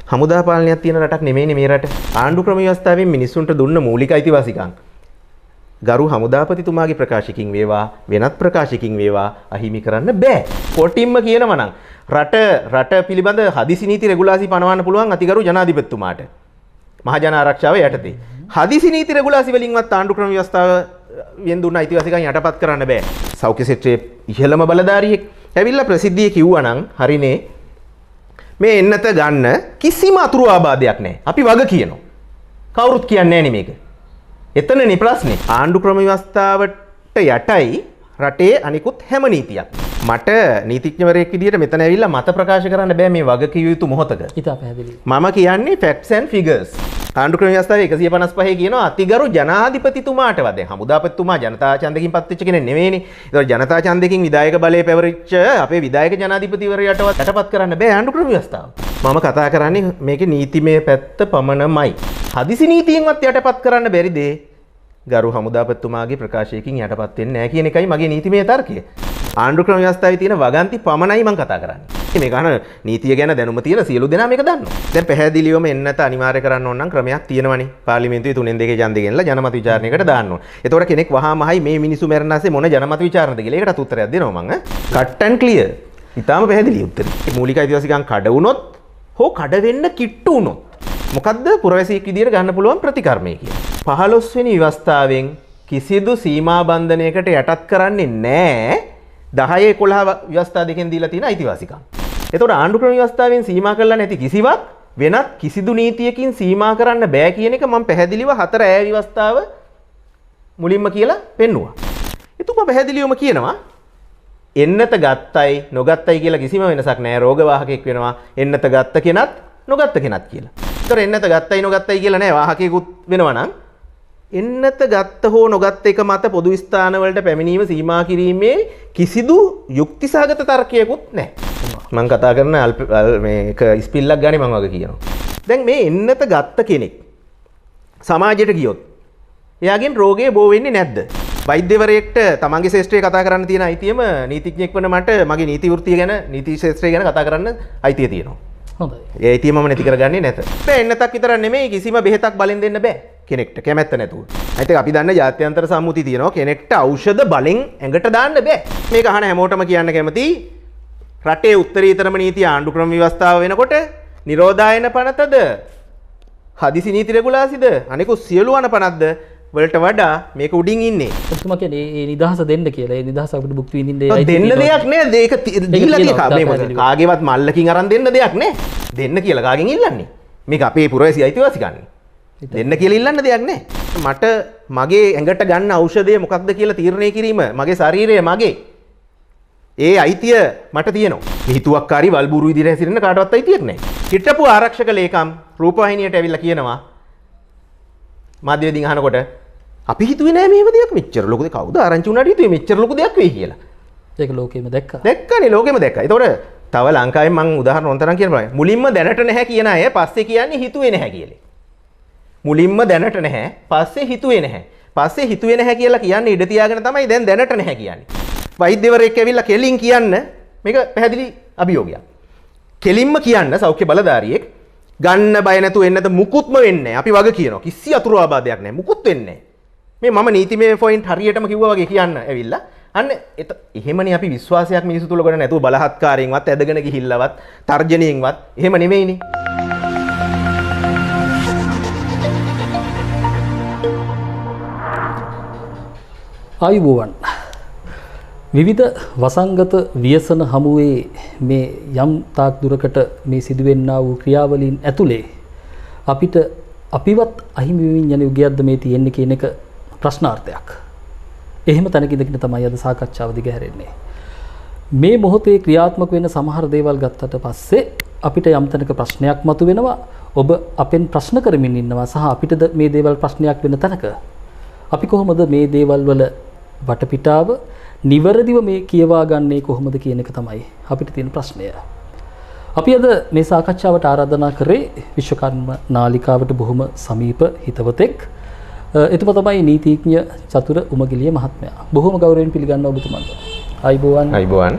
හමුදා පාලනයක් තියෙන රටක් නෙමෙයිනේ මේ රට. ආණ්ඩු ක්‍රම ව්‍යවස්ථාවෙන් මිනිස්සුන්ට දුන්න මූලික අයිතිවාසිකම්. ගරු හමුදාපතිතුමාගේ ප්‍රකාශකින් වේවා වෙනත් ප්‍රකාශකින් වේවා අහිමි කරන්න බෑ. කොටින්ම කියනවා නම් රට පිළිබඳ හදිසි නීති රෙගුලාසි පනවන්න පුළුවන් අතිගරු ජනාධිපතිතුමාට. මහජන ආරක්ෂාව යටතේ. හදිසි නීති රෙගුලාසි වලින්වත් ආණ්ඩු ක්‍රම ව්‍යවස්ථාවෙන් දුන්න අයිතිවාසිකම් යටපත් කරන්න බෑ. සෞඛ්‍ය ක්ෂේත්‍රයේ ඉහළම බලධාරියෙක් ඇවිල්ලා ප්‍රසිද්ධියේ කිව්වා නම් හරිනේ මේ එන්නත ගන්න කිසිම අතුරු ආබාධයක් නැහැ. අපි වග කියනවා. කවුරුත් කියන්නේ නැහැ මේක. එතනනේ ප්‍රශ්නේ. ආණ්ඩු ක්‍රම ව්‍යවස්ථාවට යටයි රටේ අනිකුත් හැම නීතියක්. මට නීතිඥවරයෙක් විදිහට මෙතන ඇවිල්ලා මත ප්‍රකාශ කරන්න බෑ මේ වගකිය යුතු මොහොතක. ඉතා පැහැදිලි. මම කියන්නේ facts and figures. ආණ්ඩු ක්‍රම ව්‍යවස්ථාවේ 155 කියනවා අතිගරු ජනාධිපතිතුමාටවත්. දැන් හමුදාපතිතුමා ජනතා ඡන්දකින් පත් වෙච්ච කෙනෙක් නෙවෙයිනේ. ඒතකොට ජනතා ඡන්දකින් විධායක බලය පැවරිච්ච අපේ විධායක ජනාධිපතිවරයාටවත් යටපත් කරන්න බෑ ආණ්ඩු ක්‍රම ව්‍යවස්ථාව. මම කතා කරන්නේ මේකේ නීතිමය පැත්ත පමණමයි. හදිසි නීතියෙන්වත් යටපත් කරන්න බැරි දේ ගරු හමුදාපතිතුමාගේ ප්‍රකාශයකින් යටපත් වෙන්නේ නැහැ කියන එකයි මගේ නීතිමය තර්කය. ආණ්ඩු ක්‍රම ව්‍යවස්ථාවේ තියෙන වගන්ති පමණයි මම කතා කරන්නේ. මේක අහන නීතිය ගැන දැනුම තියෙන සියලු දෙනා මේක දන්නවා. දැන් පැහැදිලිවම එන්නත අනිවාර්ය කරන්න ඕන නම් ක්‍රමයක් තියෙනවනේ. පාර්ලිමේන්තුවේ 3න් 2 ඡන්දෙ ගෙනලා ජනමත විචාරණයකට දාන්න ඕන. එතකොට කෙනෙක් වහාමයි මේ මිනිස්සු මැරෙන ASCII මොන ජනමත විචාරණද කියලා ඒකටත් උත්තරයක් දෙනවා මම. cut and clear. ඊටාම පැහැදිලි උත්තරේ. මූලික අයිතිවාසිකම් කඩ වුණොත් හෝ කඩ වෙන්න කිට්ටු වුණොත් මොකද්ද පුරවැසියෙක් විදියට ගන්න පුළුවන් ප්‍රතිකර්මය කියලා. 15 වෙනි ව්‍යවස්ථාවෙන් කිසිදු සීමා බන්ධනයකට යටත් කරන්නේ නැහැ. 10 11 ව්‍යවස්ථා දෙකෙන් දීලා තියෙන අයිතිවාසිකම්. එතකොට ආණ්ඩු ක්‍රම ව්‍යවස්ථාවෙන් සීමා කරලා නැති කිසිවක් වෙනත් කිසිදු නීතියකින් සීමා කරන්න බෑ කියන එක මම පැහැදිලිව 4 ඈ ව්‍යවස්ථාව මුලින්ම කියලා පෙන්නුවා. එතුමා පැහැදිලිවම කියනවා එන්නත ගත්තයි නොගත්තයි කියලා කිසිම වෙනසක් නැහැ. රෝගවාහකෙක් වෙනවා එන්නත ගත්ත කෙනත් නොගත්ත කෙනත් කියලා. ඒතර එන්නත ගත්තයි නොගත්තයි කියලා නැහැ. වාහකයෙකුත් වෙනවා නම් එන්නත ගත්ත හෝ නොගත්ත එක මත පොදු ස්ථානවලට පැමිණීම සීමා කිරීමේ කිසිදු යුක්තිසහගත තර්කයකුත් නැහැ. මම කතා කරන මේක ස්පිල්ලක් ගානේ මම වගේ කියනවා. දැන් මේ එන්නත ගත්ත කෙනෙක් සමාජයට ගියොත් එයාගෙන් රෝගේ බෝ වෙන්නේ නැද්ද? වෛද්‍යවරයෙක්ට තමන්ගේ ශාස්ත්‍රය කතා කරන්න තියෙන අයිතියම නීතිඥයෙක් වන මට මගේ නීති වෘත්තිය ගැන නීති ශාස්ත්‍රය ගැන කතා කරන්න අයිතිය තියෙනවා. හොඳයි. ඒ අයිතිය මම නැති කරගන්නේ නැත. මේ එන්නතක් විතර නෙමෙයි කිසිම බෙහෙතක් බලෙන් දෙන්න බෑ කෙනෙක්ට කැමැත්ත නැතුව. අයිත් අපි දන්න ජාත්‍යන්තර සම්මුතිය තියෙනවා කෙනෙක්ට ඖෂධ බලෙන් ඇඟට දාන්න බෑ. මේක අහන හැමෝටම කියන්න කැමති රටේ උත්තරීතරම නීතිය ආණ්ඩු ක්‍රම ව්‍යවස්ථාව වෙනකොට නිරෝධායන පනතද හදිසි නීති රෙගුලාසිද අනිකුත් සියලු අන පනත්ද වලට වඩා මේක උඩින් ඉන්නේ. ඔබතුමා කියන්නේ මේ නිදහස දෙන්න කියලා. ඒ නිදහස අපිට භුක්ති විඳින්න දෙන්න දෙයක් නෑ. ඒක දීලා තියෙන කාගේවත් මල්ලකින් අරන් දෙන්න දෙයක් නෑ. දෙන්න කියලා කාගෙන් ඉල්ලන්නේ? මේක අපේ පුරවැසි අයිතිවාසිකම්. දෙන්න කියලා ඉල්ලන්න දෙයක් නෑ. මට මගේ ඇඟට ගන්න ඖෂධය මොකක්ද කියලා තීරණය කිරීම මගේ ශරීරය මගේ. ඒ අයිතිය මට තියෙනවා. හිතුවක්කාරී වල්බුරු විදිහට හැසිරෙන්න කාටවත් අයිතියක් නැහැ. හිටපු ආරක්ෂක ලේකම් රූපවාහිනියට ඇවිල්ලා කියනවා මාධ්‍යවේදීන් අහනකොට අපි හිතුවේ නෑ මේව දෙයක් මෙච්චර ලොකු දෙයක් කවුද ආරංචි වුණාට හිතුවේ මෙච්චර ලොකු දෙයක් වෙයි කියලා. ඒක ලෝකෙම දැක්කා. දැක්කනේ ලෝකෙම දැක්කා. ඒතකොට තව ලංකාවේ මම උදාහරණ ඔන්තරම් කියන බලන්න. මුලින්ම දැනට නැහැ කියන අය පස්සේ කියන්නේ හිතුවේ නැහැ කියලා. මුලින්ම දැනට නැහැ පස්සේ හිතුවේ නැහැ. පස්සේ හිතුවේ නැහැ කියලා කියන්නේ ඉඩ තියාගෙන තමයි දැන් දැනට නැහැ කියන්නේ. වෛද්‍යවරයෙක් ඇවිල්ලා කෙලින් කියන්න මේක පැහැදිලි අභියෝගයක්. කෙලින්ම කියන්න සෞඛ්‍ය බලධාරියෙක් ගන්න බය නැතුව එන්නත මුකුත්ම වෙන්නේ නැහැ. අපි වග කියනවා. කිසි අතුරු ආබාධයක් නැහැ. මුකුත් වෙන්නේ නැහැ. මේ මම නීතිමය පොයින්ට් හරියටම කිව්වා වගේ කියන්න ඇවිල්ලා අන්න එහෙමනේ අපි විශ්වාසයක් මිනිසු තුල ගොඩ නැතුව බලහත්කාරයෙන්වත් ඇදගෙන ගිහිල්ලවත් තර්ජනයෙන්වත් එහෙම නෙමෙයිනේ. ආයුබෝවන්. විවිධ වසංගත ව්‍යසන හමුවේ මේ යම් තාක් දුරකට මේ සිදුවෙන්නා වූ ක්‍රියාවලීන් ඇතුලේ අපිට අපිවත් අහිමි වෙමින් යන යුගයක්ද මේ තියෙන්නේ කියන එක ප්‍රශ්නාර්ථයක්. එහෙම තැනක ඉඳගෙන තමයි අද සාකච්ඡාව දිගහැරෙන්නේ. මේ මොහොතේ ක්‍රියාත්මක වෙන සමහර දේවල් ගත්තට පස්සේ අපිට යම් තැනක ප්‍රශ්නයක් මතුවෙනවා. ඔබ අපෙන් ප්‍රශ්න කරමින් ඉන්නවා සහ අපිටද මේ දේවල් ප්‍රශ්නයක් වෙන තැනක අපි කොහොමද මේ දේවල් වල වටපිටාව නිවැරදිව මේ කියවා ගන්නේ කොහොමද කියන එක තමයි අපිට තියෙන ප්‍රශ්නය. අපි අද මේ සාකච්ඡාවට ආරාධනා කරේ විශ්වකර්ම නාලිකාවට බොහොම සමීප හිතවතෙක්. එතුමා තමයි නීතිඥ චතුර උමගිලිය මහත්මයා. බොහොම ගෞරවයෙන් පිළිගන්නවා ඔබතුමාට. ආයුබෝවන්. ආයුබෝවන්.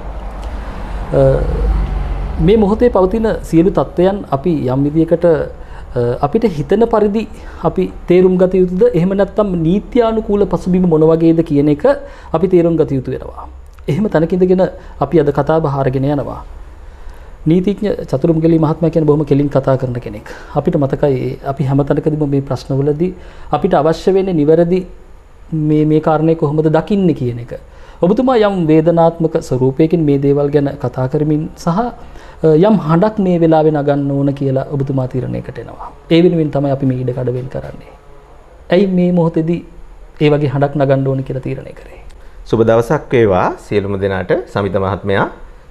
මේ මොහොතේ පවතින සියලු තත්ත්වයන් අපි යම් විදියකට අපිට හිතන පරිදි අපි තේරුම් ගත යුතුද එහෙම නැත්නම් නීත්‍යානුකූල පසුබිම මොන වගේද කියන එක අපි තේරුම් ගත යුතු වෙනවා. එහෙම තැනකින්දගෙන අපි අද කතා බහ අරගෙන යනවා. නීතිඥ චතුරුමුගලී මහත්මයා කියන බොහොම කෙලින් කතා කරන කෙනෙක්. අපිට මතකයි අපි හැම තැනකදීම මේ ප්‍රශ්නවලදී අපිට අවශ්‍ය වෙන්නේ නිවැරදි මේ කාරණේ කොහොමද දකින්නේ කියන එක. ඔබතුමා යම් වේදනාත්මක ස්වරූපයකින් මේ දේවල් ගැන කතා කරමින් සහ යම් හඬක් මේ වෙලාවේ නගන්න ඕන කියලා ඔබතුමා තීරණයකට එනවා. ඒ වෙනුවෙන් තමයි අපි මේ ඉඩ කඩ වෙන් කරන්නේ. ඇයි මේ මොහොතේදී ඒ වගේ හඬක් නගන්න ඕන කියලා තීරණය කරේ? සුබ දවසක් වේවා සියලුම දෙනාට. සමිත මහත්මයා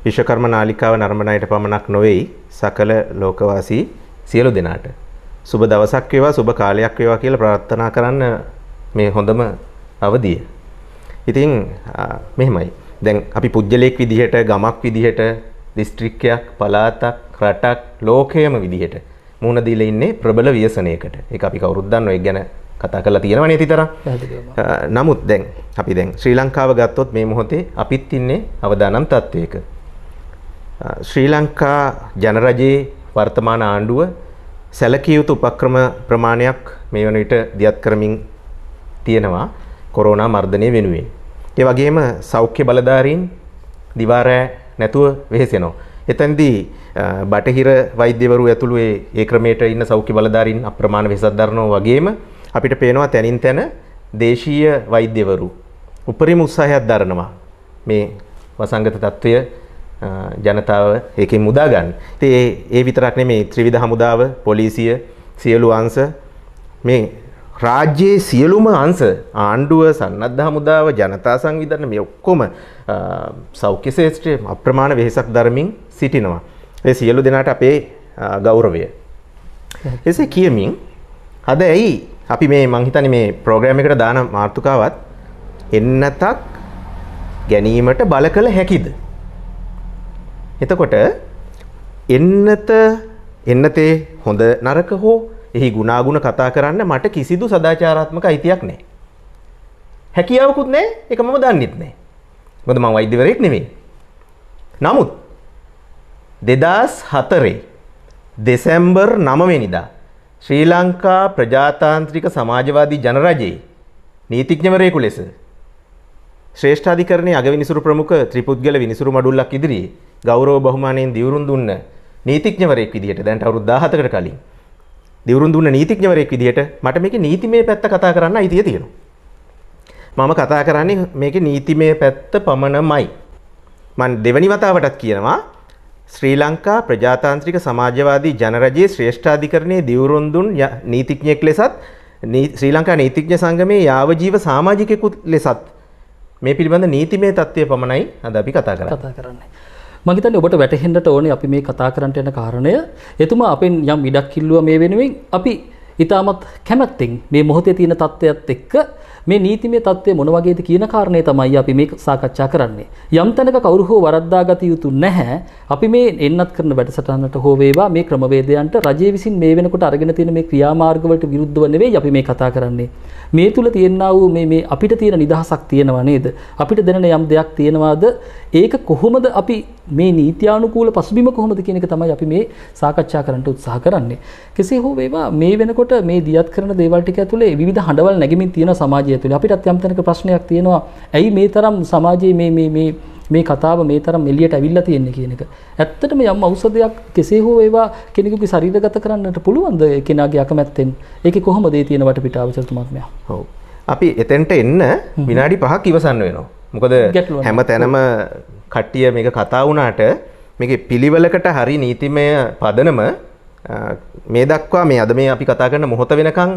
විශ්වකර්ම නාලිකාව නරඹනයට පමණක් නොවේයි සකල ලෝකවාසී සියලු දෙනාට සුබ දවසක් වේවා සුබ කාලයක් වේවා කියලා ප්‍රාර්ථනා කරන්න මේ හොඳම අවදිය. ඉතින් මෙහෙමයි. දැන් අපි පුජ්‍යලයක් විදිහට ගමක් විදිහට දිස්ත්‍රික්කයක් පළාතක් රටක් ලෝකයේම විදිහට මුහුණ දීලා ඉන්නේ ප්‍රබල ව්‍යසනයකට. ඒක අපි කවුරුත් දන්නවා. ඒක ගැන කතා කරලා තියෙනවා නේද ඊතරම්. නමුත් දැන් අපි දැන් ශ්‍රී ලංකාව ගත්තොත් මේ මොහොතේ අපිත් ඉන්නේ අවදානම් තත්වයක. ශ්‍රී ලංකා ජනරජයේ වර්තමාන ආණ්ඩුව සැලකිය යුතු උපක්‍රම ප්‍රමාණයක් මේ වන විට දියත් කරමින් තියෙනවා කොරෝනා මර්ධනය වෙනුවෙන්. ඒ වගේම සෞඛ්‍ය බලධාරීන් දිවා රැ නැතුව වෙහෙසෙනවා. එතෙන්දී බටහිර වෛද්‍යවරු ඇතුළු ඒ ක්‍රමයට ඉන්න සෞඛ්‍ය බලධාරීන් අප්‍රමාණ වෙහෙසක් දරනවා වගේම අපිට පේනවා තැනින් තැන දේශීය වෛද්‍යවරු උපරිම උත්සාහයක් දරනවා මේ වසංගත තත්ත්වය ජනතාව ඒකෙන් මුදා ගන්න. ඉතින් ඒ විතරක් නෙමෙයි ත්‍රිවිධ හමුදාව, පොලිසිය, සියලු අංශ මේ රාජ්‍යයේ සියලුම අංශ ආණ්ඩුව, සන්නද්ධ හමුදාව, ජනතා සංවිධාන මේ ඔක්කොම සෞඛ්‍ය ශාස්ත්‍රයේ අප්‍රමාණ වෙහෙසක් දරමින් සිටිනවා. ඒ සියලු දෙනාට අපේ ගෞරවය. එසේ කියමින් අද ඇයි අපි මේ මං හිතන්නේ මේ ප්‍රෝග්‍රෑම් එකට දාන මාතෘකාවත් එන්නතක් ගැනීමට බල කළ හැකිද? එතකොට එන්නතේ හොඳ නරක හෝ එහි ගුණාගුණ කතා කරන්න මට කිසිදු සදාචාරාත්මක අයිතියක් නැහැ. හැකියාවකුත් නැහැ. ඒක මම දන්නෙත් නැහැ. මොකද මම වෛද්‍යවරයෙක් නෙමෙයි. නමුත් 2004 දෙසැම්බර් 9 වෙනිදා ශ්‍රී ලංකා ප්‍රජාතාන්ත්‍රික සමාජවාදී ජනරජයේ නීතිඥවරයෙකු ලෙස ශ්‍රේෂ්ඨාධිකරණයේ අගවිනිසුරු ප්‍රමුඛ ත්‍රිපුද්ගල විනිසුරු මඩුල්ලක් ඉදිරියේ ගෞරව බහුමානයෙන් දිවුරුම් දුන්න නීතිඥවරයෙක් විදිහට දැන් අවුරුදු 17කට කලින් දිවුරුම් දුන්න නීතිඥවරයෙක් විදිහට මට මේකේ නීතිමය පැත්ත කතා කරන්න අයිතිය තියෙනවා. මම කතා කරන්නේ මේකේ නීතිමය පැත්ත පමණමයි. මම දෙවනි වතාවටත් කියනවා ශ්‍රී ලංකා ප්‍රජාතාන්ත්‍රික සමාජවාදී ජනරජයේ ශ්‍රේෂ්ඨාධිකරණයේ දිවුරුම් දුන් නීතිඥයෙක් ලෙසත් ශ්‍රී ලංකා නීතිඥ සංගමයේ යාවජීව සමාජිකයෙකු ලෙසත් මේ පිළිබඳ නීතිමය තත්ත්වය පමණයි අද අපි කතා කරන්නේ. මම හිතන්නේ ඔබට වැටහෙන්නට ඕනේ අපි මේ කතා කරන්නට යන කාරණය එතුමා අපෙන් යම් ඉඩක් කිල්ලුවා මේ වෙනුවෙන් අපි ඊටමත් කැමැත්තෙන් මේ මොහොතේ තියෙන තත්ත්වයත් එක්ක මේ නීතිමය තත්ත්වය මොන වගේද කියන කාරණේ තමයි අපි මේ සාකච්ඡා කරන්නේ. යම් තැනක කවුරු හෝ වරද්දාගත යුතු නැහැ. අපි මේ එන්නත් කරන වැඩසටහනට හෝ වේවා මේ ක්‍රමවේදයන්ට රජය විසින් මේ වෙනකොට අරගෙන තියෙන මේ ක්‍රියාමාර්ග වලට විරුද්ධව නෙවෙයි අපි මේ කතා කරන්නේ. මේ තුල තියෙනා වූ මේ අපිට තියෙන නිදහසක් තියෙනවා නේද? අපිට දැනෙන යම් දෙයක් තියෙනවාද? ඒක කොහොමද අපි මේ නීත්‍යානුකූල පසුබිම කොහොමද කියන එක තමයි අපි මේ සාකච්ඡා කරන්න උත්සාහ කරන්නේ. කෙසේ හෝ වේවා මේ වෙනකොට මේ දියත් කරන දේවල් ටික ඇතුලේ විවිධ හඬවල් නැගෙමින් තියෙන සමාජය ඇතුලේ අපිටත් යම් තැනක ප්‍රශ්නයක් තියෙනවා. ඇයි මේ තරම් සමාජයේ මේ කතාව මේ තරම් එළියට ඇවිල්ලා තියෙන්නේ කියන එක. ඇත්තටම යම් ඖෂධයක් කෙසේ හෝ වේවා කෙනෙකුගේ ශරීරගත කරන්නට පුළුවන්ද කෙනාගේ අකමැත්තෙන්? ඒකේ කොහොමද ඒ තියෙන වටපිටාව චතුමාත්මයා? ඔව්. අපි එතෙන්ට එන්න විනාඩි 5ක් ඉවසන්න වෙනවා. මොකද හැම තැනම කට්ටිය මේක කතා වුණාට මේකේ පිළිවෙලකට හරි නීතිමය පදනම මේ දක්වා මේ අද මේ අපි කතා කරන මොහොත වෙනකන්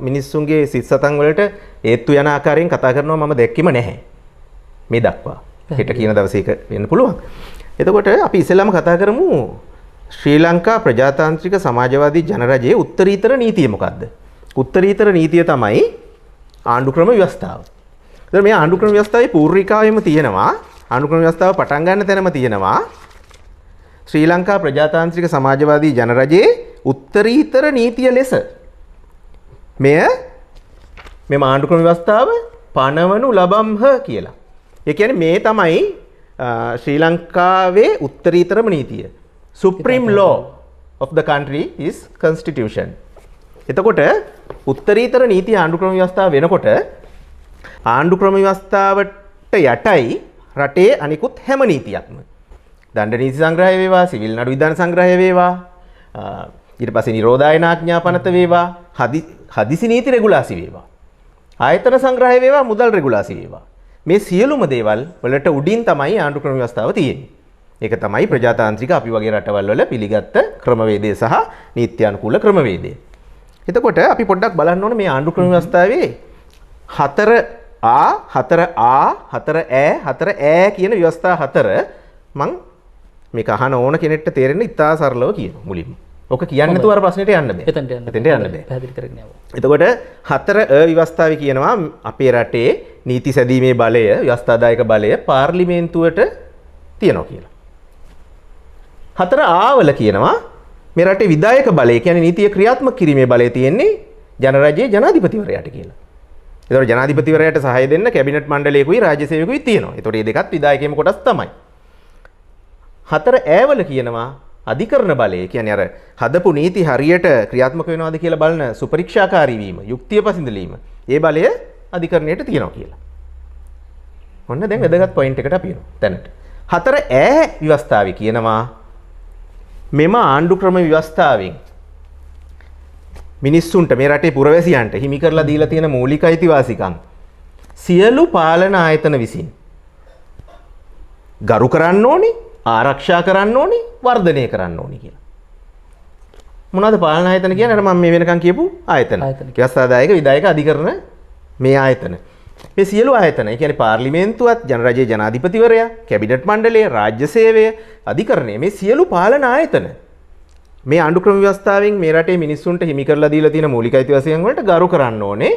මිනිස්සුන්ගේ සිත් සතන් වලට ඒත්තු යන ආකාරයෙන් කතා කරනවා මම දැක්කෙම නැහැ. මේ දක්වා. හෙට කියන දවසේ ඒක වෙන්න පුළුවන්. එතකොට අපි ඉස්සෙල්ලාම කතා කරමු ශ්‍රී ලංකා ප්‍රජාතාන්ත්‍රික සමාජවාදී ජනරජයේ උත්තරීතර නීතිය මොකක්ද? උත්තරීතර නීතිය තමයි ආණ්ඩුක්‍රම ව්‍යවස්ථාව. ඒතර මේ ආණ්ඩුක්‍රම ව්‍යවස්ථාවේ පූර්විකාවෙම තියෙනවා ආණ්ඩුක්‍රම ව්‍යවස්ථාව පටන් ගන්න තැනම තියෙනවා ශ්‍රී ලංකා ප්‍රජාතාන්ත්‍රික සමාජවාදී ජනරජයේ උත්තරීතර නීතිය ලෙස මෙම ආණ්ඩුක්‍රම ව්‍යවස්ථාව පනවනු ලබම්හ කියලා. ඒ කියන්නේ මේ තමයි ශ්‍රී ලංකාවේ උත්තරීතරම නීතිය. supreme law of the country is constitution. එතකොට උත්තරීතර නීති ආණ්ඩු ක්‍රම ව්‍යවස්ථාව වෙනකොට ආණ්ඩු ක්‍රම ව්‍යවස්ථාවට යටයි රටේ අනිකුත් හැම නීතියක්ම. දණ්ඩ නීති සංග්‍රහය වේවා, සිවිල් නඩු විධාන සංග්‍රහය වේවා, ඊට පස්සේ නිරෝධායන ආඥා පනත වේවා, හදිසි නීති රෙගුලාසි වේවා, ආයතන සංග්‍රහය වේවා, මුදල් රෙගුලාසි වේවා. මේ සියලුම දේවල් වලට උඩින් තමයි ආණ්ඩු ක්‍රම ව්‍යවස්ථාව තියෙන්නේ. ඒක තමයි ප්‍රජාතාන්ත්‍රික අපි වගේ රටවල් වල පිළිගත්ත ක්‍රමවේදය සහ නීත්‍යානුකූල ක්‍රමවේදය. එතකොට අපි පොඩ්ඩක් බලන්න ඕනේ මේ ආණ්ඩු ක්‍රම ව්‍යවස්ථාවේ 4A 4ඈ කියන ව්‍යවස්ථා 4 මම මේක අහන ඕන කෙනෙක්ට තේරෙන්න ඉතා සරලව කියනවා මුලින්ම. ඔක කියන්නේ නැතුව අර ප්‍රශ්නෙට යන්න බෑ. එතෙන්ට යන්න බෑ. පැහැදිලි කරගෙන යමු. එතකොට 4A ව්‍යවස්ථාවේ කියනවා අපේ රටේ නීති සැදීමේ බලය, ව්‍යවස්ථාදායක බලය පාර්ලිමේන්තුවට තියෙනවා කියලා. 4A වල කියනවා මේ රටේ විධායක බලය කියන්නේ නීතිය ක්‍රියාත්මක කිරීමේ බලය තියෙන්නේ ජනරජයේ ජනාධිපතිවරයාට කියලා. ඒතකොට ජනාධිපතිවරයාට සහාය දෙන්න කැබිනට් මණ්ඩලයකුයි රාජ්‍ය සේවකුයි තියෙනවා. ඒතකොට මේ දෙකත් විධායකයේම කොටස් තමයි. 4A වල කියනවා අධිකරණ බලය කියන්නේ අර හදපු නීති හරියට ක්‍රියාත්මක වෙනවද කියලා බලන සුපරීක්ෂාකාරී වීම, යුක්තිය පසඳලීම. ඒ බලය අධිකරණයට තියෙනවා කියලා. ඔන්න දැන් වැදගත් පොයින්ට් එකට අපි එනවා දැනට. 4A ව්‍යවස්ථාවේ කියනවා මෙම ආණ්ඩු ක්‍රම ව්‍යවස්ථාවෙන් මිනිස්සුන්ට මේ රටේ පුරවැසියන්ට හිමි කරලා දීලා තියෙන මූලික අයිතිවාසිකම් සියලු පාලන ආයතන විසින් ගරු කරන්න ඕනි, ආරක්ෂා කරන්න ඕනි, වර්ධනය කරන්න ඕනි කියලා. මොනවද පාලන ආයතන කියන්නේ? අර මම මේ වෙනකන් කියපු ආයතන. ව්‍යවස්ථාදායක, විධායක, අධිකරණ මේ ආයතන. මේ සියලු ආයතන, ඒ කියන්නේ පාර්ලිමේන්තුවත්, ජනරජයේ ජනාධිපතිවරයා, කැබිනට් මණ්ඩලය, රාජ්‍ය සේවය, අධිකරණය මේ සියලු පාලන ආයතන මේ ආණ්ඩු ක්‍රම ව්‍යවස්ථාවෙන් මේ රටේ මිනිස්සුන්ට හිමි කරලා දීලා තියෙන මූලික අයිතිවාසිකම් වලට ගරු කරන්න ඕනේ,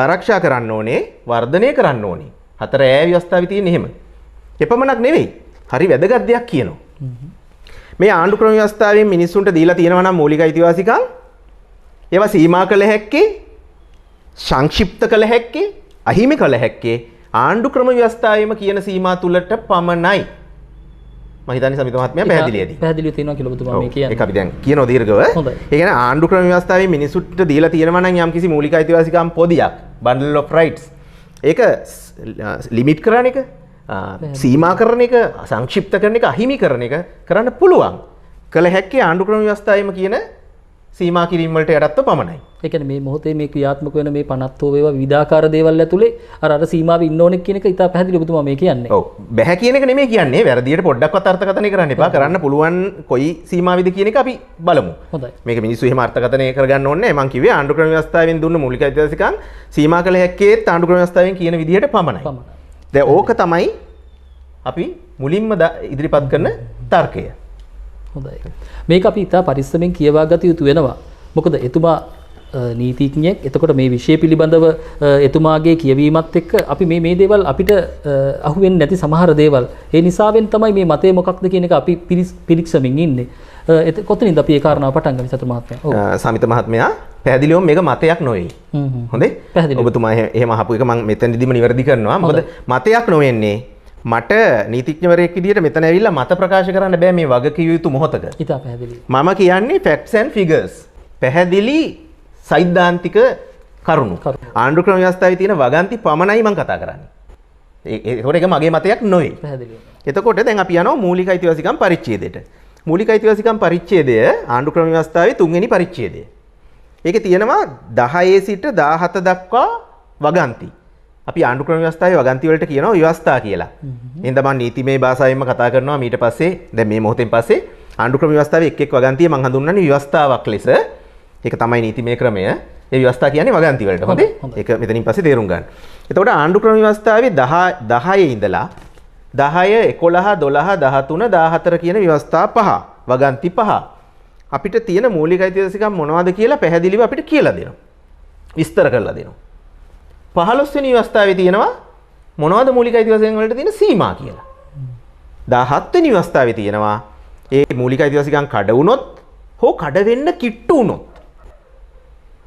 ආරක්ෂා කරන්න ඕනේ, වර්ධනය කරන්න ඕනේ. 4A ව්‍යවස්ථාවේ තියෙන එහෙම. එපමණක් නෙවෙයි. හරි වැදගත් දෙයක් කියනවා. මේ ආණ්ඩු ක්‍රම ව්‍යවස්ථාවෙන් මිනිස්සුන්ට දීලා තියෙනවා නම් මූලික අයිතිවාසිකම් ඒවා සීමා කළ හැක්කේ, සංක්ෂිප්ත කළ හැක්කේ, අහිමි කළ හැක්කේ ආණ්ඩු ක්‍රම ව්‍යවස්ථාවේම කියන සීමා තුලට පමණයි. මම හිතන්නේ සමිත මහත්මයා පැහැදිලියදී. පැහැදිලිව තියෙනවා කියලා ඔබතුමා මේ කියන්නේ. ඒක අපි දැන් කියනවා දීර්ඝව. ඒ කියන්නේ ආණ්ඩු ක්‍රම ව්‍යවස්ථාවේ මිනිසුන්ට දීලා තියෙනවා නම් යම්කිසි මූලික අයිතිවාසිකම් පොදියක්, bundle of rights. ඒක ලිමිට් කරන එක, සීමා කරන එක, සංක්ෂිප්ත කරන එක, අහිමි කරන එක කරන්න පුළුවන්. කළ හැක්කේ ආණ්ඩු ක්‍රම ව්‍යවස්ථාවේම කියන සීමා කිරීම වලට යටත්ව පමණයි. ඒ කියන්නේ මේ මොහොතේ මේ ක්‍රියාත්මක වෙන මේ 50 වේවා විවිධාකාර දේවල් ඇතුලේ අර සීමාවේ ඉන්න ඕනෙක් කියන එක ඉතා පැහැදිලි ඔබතුමා මේ කියන්නේ. ඔව්. බැහැ කියන එක නෙමෙයි කියන්නේ. වැරදියට පොඩ්ඩක්වත් අර්ථකථනය කරන්න එපා. කරන්න පුළුවන් කොයි සීමාවෙද කියන එක අපි බලමු. හොඳයි. මේක මිනිස්සු එහෙම අර්ථකථනය කරගන්න ඕනේ නැහැ. මම කිව්වේ ආණ්ඩු ක්‍රම ව්‍යවස්ථාවෙන් දුන්න මූලික අයිතිවාසිකම් සීමා කළ හැක්කේ ආණ්ඩු ක්‍රම ව්‍යවස්ථාවෙන් කියන විදිහට පමණයි. දැන් ඕක තමයි අපි මුලින්ම ඉදිරිපත් කරන තර්කය. හොඳයි. මේක අපි ඉතා පරිස්සමෙන් කියවා ගත යුතු වෙනවා. මොකද එතුමා නීතිඥයෙක්. එතකොට මේ විෂය පිළිබඳව එතුමාගේ කියවීමත් එක්ක අපි මේ දේවල් අපිට අහුවෙන්නේ නැති සමහර දේවල්. ඒ නිසාවෙන් තමයි මේ මතය මොකක්ද කියන එක අපි පිරික්සමින් ඉන්නේ. කොතනින්ද අපි ඒ කාරණාව පටන් ගන්නේ සතුරු මහත්මයා? ඔව්. සමිත මහත්මයා පැහැදිලිවම මේක මතයක් නෙවෙයි. හොඳේ? ඔබතුමා එහෙම අහපු එක මම මෙතනදිම නිවැරදි කරනවා. මොකද මතයක් නොවෙන්නේ මට නීතිඥවරයෙක් විදිහට මෙතන ඇවිල්ලා මත ප්‍රකාශ කරන්න බෑ මේ වගකිය යුතු මොහොතක. ඉතා පැහැදිලි. මම කියන්නේ facts and figures. පැහැදිලි සෛද්ධාන්තික කරුණු. ආණ්ඩු ක්‍රම ව්‍යවස්ථාවේ තියෙන වගන්ති පමණයි මම කතා කරන්නේ. ඒකට ඒක මගේ මතයක් නෙවෙයි. පැහැදිලි. එතකොට දැන් අපි යනවා මූලික අයිතිවාසිකම් පරිච්ඡේදයට. මූලික අයිතිවාසිකම් පරිච්ඡේදය ආණ්ඩු ක්‍රම ව්‍යවස්ථාවේ 3 වෙනි පරිච්ඡේදය. ඒකේ තියෙනවා 10 සිට 17 දක්වා වගන්ති. අපි ආණ්ඩු ක්‍රම ව්‍යවස්ථාවේ වගන්ති වලට කියනවා ව්‍යවස්ථා කියලා. එහෙනම් මම නීතිමය භාෂාවෙන්ම කතා කරනවා. ඊට පස්සේ දැන් මේ මොහොතෙන් පස්සේ ආණ්ඩු ක්‍රම ව්‍යවස්ථාවේ එක් වගන්තිය මම හඳුන්වන්නේ ව්‍යවස්ථාවක් ලෙස. ඒක තමයි නීතිමය ක්‍රමය. ඒ ව්‍යවස්ථා කියන්නේ වගන්ති වලට. හොඳේ? ඒක මෙතනින් පස්සේ තේරුම් ගන්න. එතකොට ආණ්ඩු ක්‍රම ව්‍යවස්ථාවේ 10 ඉඳලා 10, 11, 12, 13, 14 කියන ව්‍යවස්ථා පහ, වගන්ති පහ. අපිට තියෙන මූලික අයිතිවාසිකම් මොනවද කියලා පැහැදිලිව අපිට කියලා දෙනවා. විස්තර කරලා දෙනවා. 15 වෙනි ව්‍යවස්ථාවේ තියෙනවා මොනවද මූලික අයිතිවාසිකම් වලට තියෙන සීමා කියලා. 17 වෙනි ව්‍යවස්ථාවේ තියෙනවා ඒ මූලික අයිතිවාසිකම් කඩ වුණොත් හෝ කඩ වෙන්න කිට්ටු වුණොත්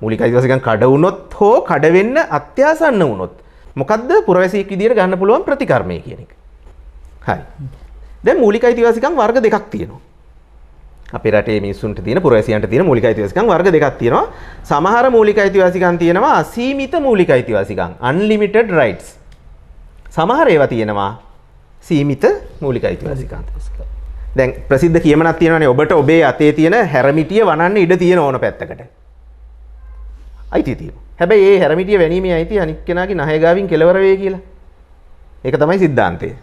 මූලික අයිතිවාසිකම් කඩ වුණොත් හෝ කඩ වෙන්න අත්‍යාසන්න වුණොත් මොකද්ද පුරවැසියෙක් විදියට ගන්න පුළුවන් ප්‍රතිකර්මය කියන එක. හරි. දැන් මූලික අයිතිවාසිකම් වර්ග දෙකක් තියෙනවා. අපේ රටේ මිනිස්සුන්ට තියෙන පුරවැසියන්ට තියෙන මූලික අයිතිවාසිකම් වර්ග දෙකක් තියෙනවා. සමහර මූලික අයිතිවාසිකම් තියෙනවා අසීමිත මූලික අයිතිවාසිකම් unlimited rights. සමහර ඒවා තියෙනවා සීමිත මූලික අයිතිවාසිකම්. දැන් ප්‍රසිද්ධ කියමනක් තියෙනවානේ ඔබට ඔබේ අතේ තියෙන හැරමිටිය වනන්න ඉඩ තියෙන ඕන පැත්තකට. අයිතිය තියෙනවා. හැබැයි ඒ හැරමිටිය වැනීමේ අයිතිය අනික් කෙනාගේ නහය ගාවින් කෙලවර වේ කියලා. ඒක තමයි સિદ્ધාන්තය.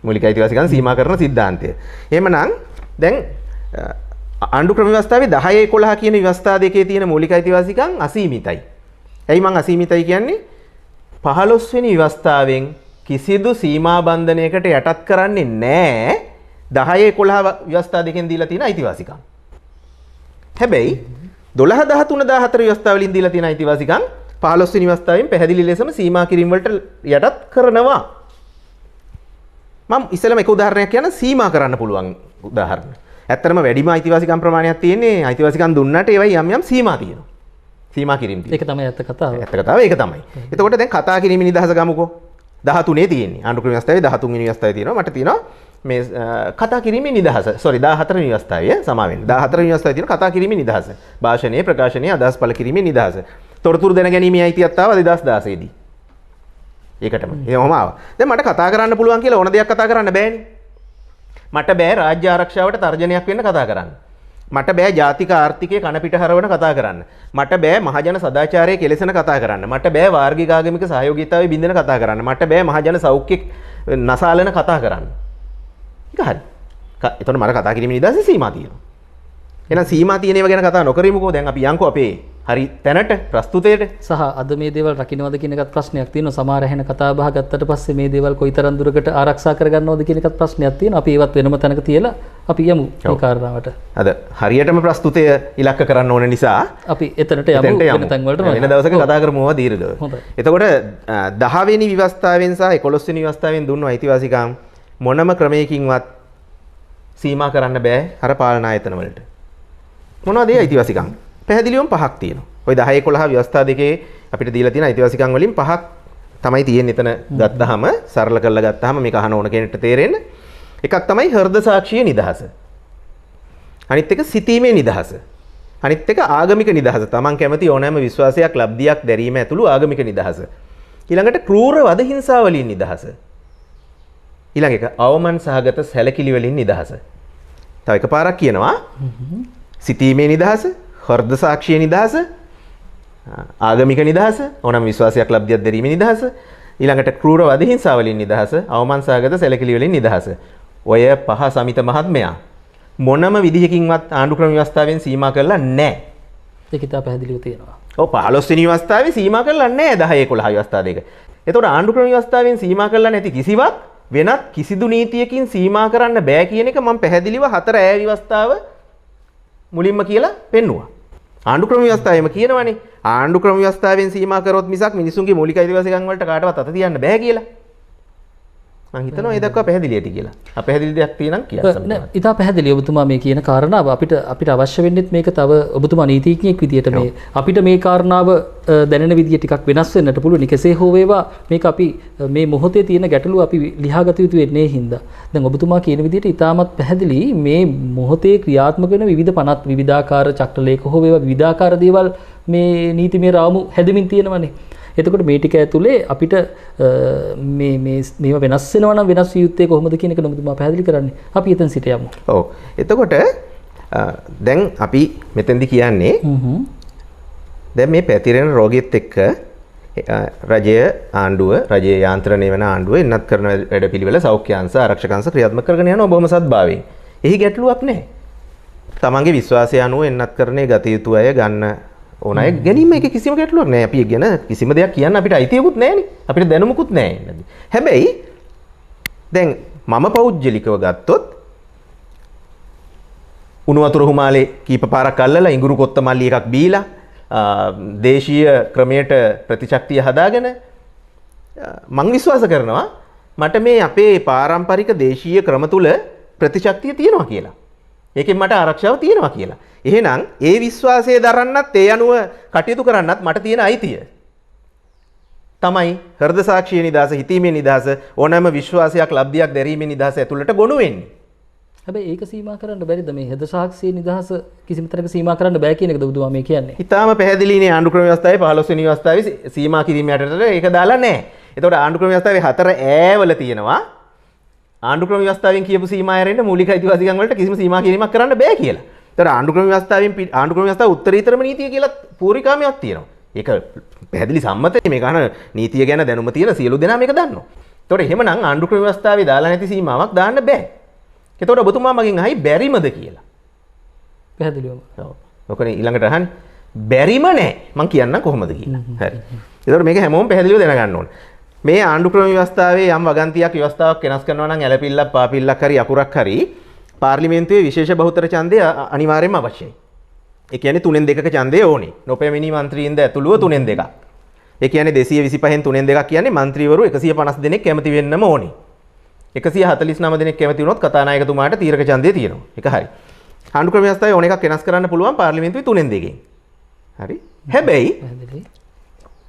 මූලික අයිතිවාසිකම් සීමා කරන સિદ્ધාන්තය. එහෙමනම් දැන් ආණ්ඩු ක්‍රම ව්‍යවස්ථාවේ 10 11 කියන ව්‍යවස්ථා දෙකේ තියෙන මූලික අයිතිවාසිකම් අසීමිතයි. ඇයි මං අසීමිතයි කියන්නේ? 15 වෙනි ව්‍යවස්ථාවෙන් කිසිදු සීමා බන්ධනයකට යටත් කරන්නේ නැහැ 10 11 ව්‍යවස්ථා දෙකෙන් දීලා තියෙන අයිතිවාසිකම්. හැබැයි 12 13 14 ව්‍යවස්ථා වලින් දීලා තියෙන අයිතිවාසිකම් 15 වෙනි ව්‍යවස්ථාවෙන් පැහැදිලි ලෙසම සීමා කිරීම වලට යටත් කරනවා. මම ඉස්සෙල්ලාම එක උදාහරණයක් කියන්න සීමා කරන්න පුළුවන් උදාහරණ. ඇත්තටම වැඩිම අයිතිවාසිකම් ප්‍රමාණයක් තියෙන්නේ අයිතිවාසිකම් දුන්නාට ඒවයි යම් යම් සීමා තියෙනවා. සීමා කිරීම තියෙනවා. ඒක තමයි ඇත්ත කතාව. ඇත්ත කතාව ඒක තමයි. එතකොට දැන් කතා කිරීමේ නිදහස ගමුකෝ. 13 තියෙන්නේ. ආණ්ඩු ක්‍රම ව්‍යවස්ථාවේ 13 වෙනි ව්‍යවස්ථාවේ තියෙනවා. මට තියෙනවා මේ කතා කිරීමේ නිදහස. sorry 14 වෙනි ව්‍යවස්ථාවේ සමා වෙන්න. 14 වෙනි ව්‍යවස්ථාවේ තියෙන කතා කිරීමේ නිදහස. භාෂණයේ ප්‍රකාශනයේ අදහස් පළ කිරීමේ නිදහස. තොරතුරු දැනගැනීමේ අයිතියක් ආවා 2016 දී. ඒකටම. එහෙමම ආවා. දැන් මට කතා කරන්න පුළුවන් කියලා ඕන දෙයක් කතා කරන්න බෑනේ. මට බෑ රාජ්‍ය ආරක්ෂාවට තර්ජනයක් වෙන්න කතා කරන්න. මට බෑ ජාතික ආර්ථිකය කන පිට හරවන කතා කරන්න. මට බෑ මහජන සදාචාරයේ කෙලෙසන කතා කරන්න. මට බෑ වාර්ගික ආගමික සහයෝගීතාවයේ බින්දන කතා කරන්න. මට බෑ මහජන සෞඛ්‍ය නසාලන කතා කරන්න. ඒක හරි. එතකොට මට කතා කිරීමේ නිදහසේ සීමා තියෙනවා. එහෙනම් සීමා තියෙන ඒවා ගැන කතා නොකරමුකෝ. දැන් අපි යන්කෝ අපේ හරි තැනට ප්‍රස්තුතයට. සහ අද මේ දේවල් රකින්නවද කියන එකත් ප්‍රශ්නයක් තියෙනවා. සමහර ඇහෙන කතා බහ ගත්තට පස්සේ මේ දේවල් කොයිතරම් දුරකට ආරක්ෂා කරගන්නවද කියන එකත් ප්‍රශ්නයක් තියෙනවා. අපි ඒවත් වෙනම තැනක තියලා අපි යමු මේ කාරණාවට. අද හරියටම ප්‍රස්තුතය ඉලක්ක කරන්න ඕන නිසා අපි එතනට යමු වෙන තැන් වලට වෙන දවසක කතා කරමු ඒවා දීර්ඝව. එතකොට 10 වෙනි විවස්ථාවෙන් සහ 11 වෙනි විවස්ථාවෙන් දුන්නු අයිතිවාසිකම් මොනම ක්‍රමයකින්වත් සීමා කරන්න බෑ අර පාලන ආයතන වලට. මොනවද ඒ අයිතිවාසිකම්? පැහැදිලිවම පහක් තියෙනවා. ওই 10 11 ව්‍යවස්ථා දෙකේ අපිට දීලා තියෙන අයිතිවාසිකම් වලින් පහක් තමයි තියෙන්නේ. එතන ගත්තාම සරල කරලා ගත්තාම මේක අහන ඕන කෙනෙක්ට තේරෙන්න. එකක් තමයි හෘද සාක්ෂියේ නිදහස. අනිත් එක සිතීමේ නිදහස. අනිත් එක ආගමික නිදහස. Taman කැමති ඕනෑම විශ්වාසයක් ලබ්ධියක් දැරීම ඇතුළු ආගමික නිදහස. ඊළඟට ක්‍රූර වද හිංසා වලින් නිදහස. ඊළඟ එක අවමන් සහගත සැලකිලි වලින් නිදහස. තව එකපාරක් කියනවා සිතීමේ නිදහස, හෘද සාක්ෂියේ නිදහස, ආගමික නිදහස, ඕනෑම විශ්වාසයක් ලබ්ධියක් දැරීමේ නිදහස, ඊළඟට ක්‍රූර වද හිංසා වලින් නිදහස, අවමන් සහගත සැලකිලි වලින් නිදහස. ඔය පහ සමිත මහත්මයා මොනම විදිහකින්වත් ආණ්ඩු ක්‍රම ව්‍යවස්ථාවෙන් සීමා කරලා නැහැ. ඒක ඉතා පැහැදිලිව තියෙනවා. ඔව් 15 වෙනි ව්‍යවස්ථාවේ සීමා කරලා නැහැ 10 11 ව්‍යවස්ථා දෙක. එතකොට ආණ්ඩු ක්‍රම ව්‍යවස්ථාවෙන් සීමා කරලා නැති කිසිවක් වෙනත් කිසිදු නීතියකින් සීමා කරන්න බෑ කියන එක මම පැහැදිලිව 4 ඈ ව්‍යවස්ථාව මුලින්ම කියලා පෙන්නුවා. ආණ්ඩු ක්‍රම ව්‍යවස්ථාවෙම කියනවනේ ආණ්ඩු ක්‍රම ව්‍යවස්ථාවෙන් සීමා කරොත් මිසක් මිනිසුන්ගේ මූලික අයිතිවාසිකම් වලට කාටවත් අත තියන්න බෑ කියලා. මම හිතනවා ඒ දක්වා පැහැදිලි ඇති කියලා. අපැහැදිලි දෙයක් තියෙනම් කියන්න. ඉතා පැහැදිලි ඔබතුමා මේ කියන කාරණාව අපිට අවශ්‍ය වෙන්නේත් මේක තව ඔබතුමා නීතිඥයෙක් විදියට මේ අපිට මේ කාරණාව දැනෙන විදිය ටිකක් වෙනස් වෙන්නට පුළුවන්. කෙසේ හෝ වේවා මේක අපි මේ මොහොතේ තියෙන ගැටලුව අපි ලියාගත යුතු වෙන්නේ හින්දා. දැන් ඔබතුමා කියන විදියට ඉතාමත් පැහැදිලි මේ මොහොතේ ක්‍රියාත්මක වෙන විවිධ පනත් විවිධාකාර චක්‍රලේඛ හෝ වේවා විවිධාකාර දේවල් මේ නීතිමය රාමු හැදෙමින් තියෙනවානේ. එතකොට මේ ටික ඇතුලේ අපිට මේවා වෙනස් වෙනවා නම් වෙනස් විය යුත්තේ කොහොමද කියන එක නමුත් මම පැහැදිලි කරන්නේ. අපි එතන සිට යමු. ඔව්. එතකොට දැන් අපි මෙතෙන්දි කියන්නේ දැන් මේ පැතිරෙන රෝගියත් එක්ක රජය ආණ්ඩුව රජයේ යාන්ත්‍රණය වෙන ආණ්ඩුව එන්නත් කරන වැඩපිළිවෙල සෞඛ්‍ය අංශ ආරක්ෂක අංශ ක්‍රියාත්මක කරගෙන යනවා බොහොම සත්භාවයෙන්. එහි ගැටලුවක් නැහැ. තමන්ගේ විශ්වාසය අනුව එන්නත් කරන්නේ ගත යුතු අය ගන්න ඕන අය ගැනීම එක කිසිම ගැටලුවක් නැහැ. අපි ගැන කිසිම දෙයක් කියන්න අපිට අයිතියකුත් නැහැනේ. අපිට දැනුමකුත් නැහැ. හැබැයි දැන් මම පෞද්ගලිකව ගත්තොත් උණු වතුර හුමාලේ කීප පාරක් අල්ලලා ඉඟුරු කොත්ත මල්ලි එකක් බීලා දේශීය ක්‍රමයට ප්‍රතිශක්තිය හදාගෙන මං විශ්වාස කරනවා මට මේ අපේ පාරම්පරික දේශීය ක්‍රම තුල ප්‍රතිශක්තිය තියෙනවා කියලා. ඒකෙන් මට ආරක්ෂාව තියෙනවා කියලා. එහෙනම් ඒ විශ්වාසය දරන්නත් ඒ අනුව කටයුතු කරන්නත් මට තියෙන අයිතිය තමයි හෘද සාක්ෂියේ නිදහස, හිතීමේ නිදහස, ඕනෑම විශ්වාසයක් ලබ්ධියක් දැරීමේ නිදහස ඇතුළට ගොනු වෙන්නේ. හැබැයි ඒක සීමා කරන්න බැරිද මේ හෙද සාක්ෂියේ නිදහස කිසිම තැනක සීමා කරන්න බෑ කියන එකද ඔබතුමා මේ කියන්නේ? ඉතාලම පැහැදිලිනේ ආණ්ඩු ක්‍රම ව්‍යවස්ථාවේ 15 වෙනි ව්‍යවස්ථාවේ සීමා කිරීම යටතට ඒක දාලා නැහැ. එතකොට ආණ්ඩු ක්‍රම ව්‍යවස්ථාවේ 4 ඈවල තියෙනවා ආණ්ඩු ක්‍රම ව්‍යවස්ථාවෙන් කියපු සීමා ඇරෙන්න මූලික අයිතිවාසිකම් වලට කිසිම සීමා කිරීමක් කරන්න බෑ කියලා. එතකොට ආණ්ඩු ක්‍රම ව්‍යවස්ථාවෙන් ආණ්ඩු ක්‍රම ව්‍යවස්ථාව උත්තරීතරම නීතිය කියලා පූර්විකාමයක් තියෙනවා. ඒක පැහැදිලි සම්මතයි මේක අහන නීතිය ගැන දැනුම තියෙන සියලු දෙනා මේක දන්නවා. එතකොට එහෙමනම් ආණ්ඩු ක්‍රම ව්‍යවස්ථාවේ දාලා නැති සීමාවක් දාන්න බෑ. එතකොට ඔබතුමා මගෙන් අහයි බැරිමද කියලා. පැහැදිලිවම. ඔව්. ඔකනේ ඊළඟට අහන්නේ බැරිම නෑ. මං කියන්නම් කොහොමද කියලා. හරි. එතකොට මේක හැමෝම පැහැදිලිව දැනගන්න ඕන. මේ ආණ්ඩු ක්‍රම ව්‍යවස්ථාවේ යම් වගන්තියක් ව්‍යවස්ථාවක් වෙනස් කරනවා නම් ඇලපිල්ලක් පාපිල්ලක් හරි අකුරක් හරි පාර්ලිමේන්තුවේ විශේෂ බහුතර ඡන්දය අනිවාර්යයෙන්ම අවශ්‍යයි. ඒ කියන්නේ 3න් 2ක ඡන්දය ඕනේ. නොපැමිණි മന്ത്രിයින්ද ඇතුළුව 3න් 2ක්. ඒ කියන්නේ 225න් 3න් 2ක් කියන්නේ മന്ത്രിවරු 150 දෙනෙක් කැමති වෙන්නම ඕනේ. 149 දෙනෙක් කැමති වුණොත් කතානායකතුමාට තීරක ඡන්දය තියෙනවා. ඒක හරි. ආණ්ඩු ක්‍රම ව්‍යවස්ථාවේ ඕන එකක් වෙනස් කරන්න පුළුවන් පාර්ලිමේන්තුවේ 3න් 2කින්. හරි. හැබැයි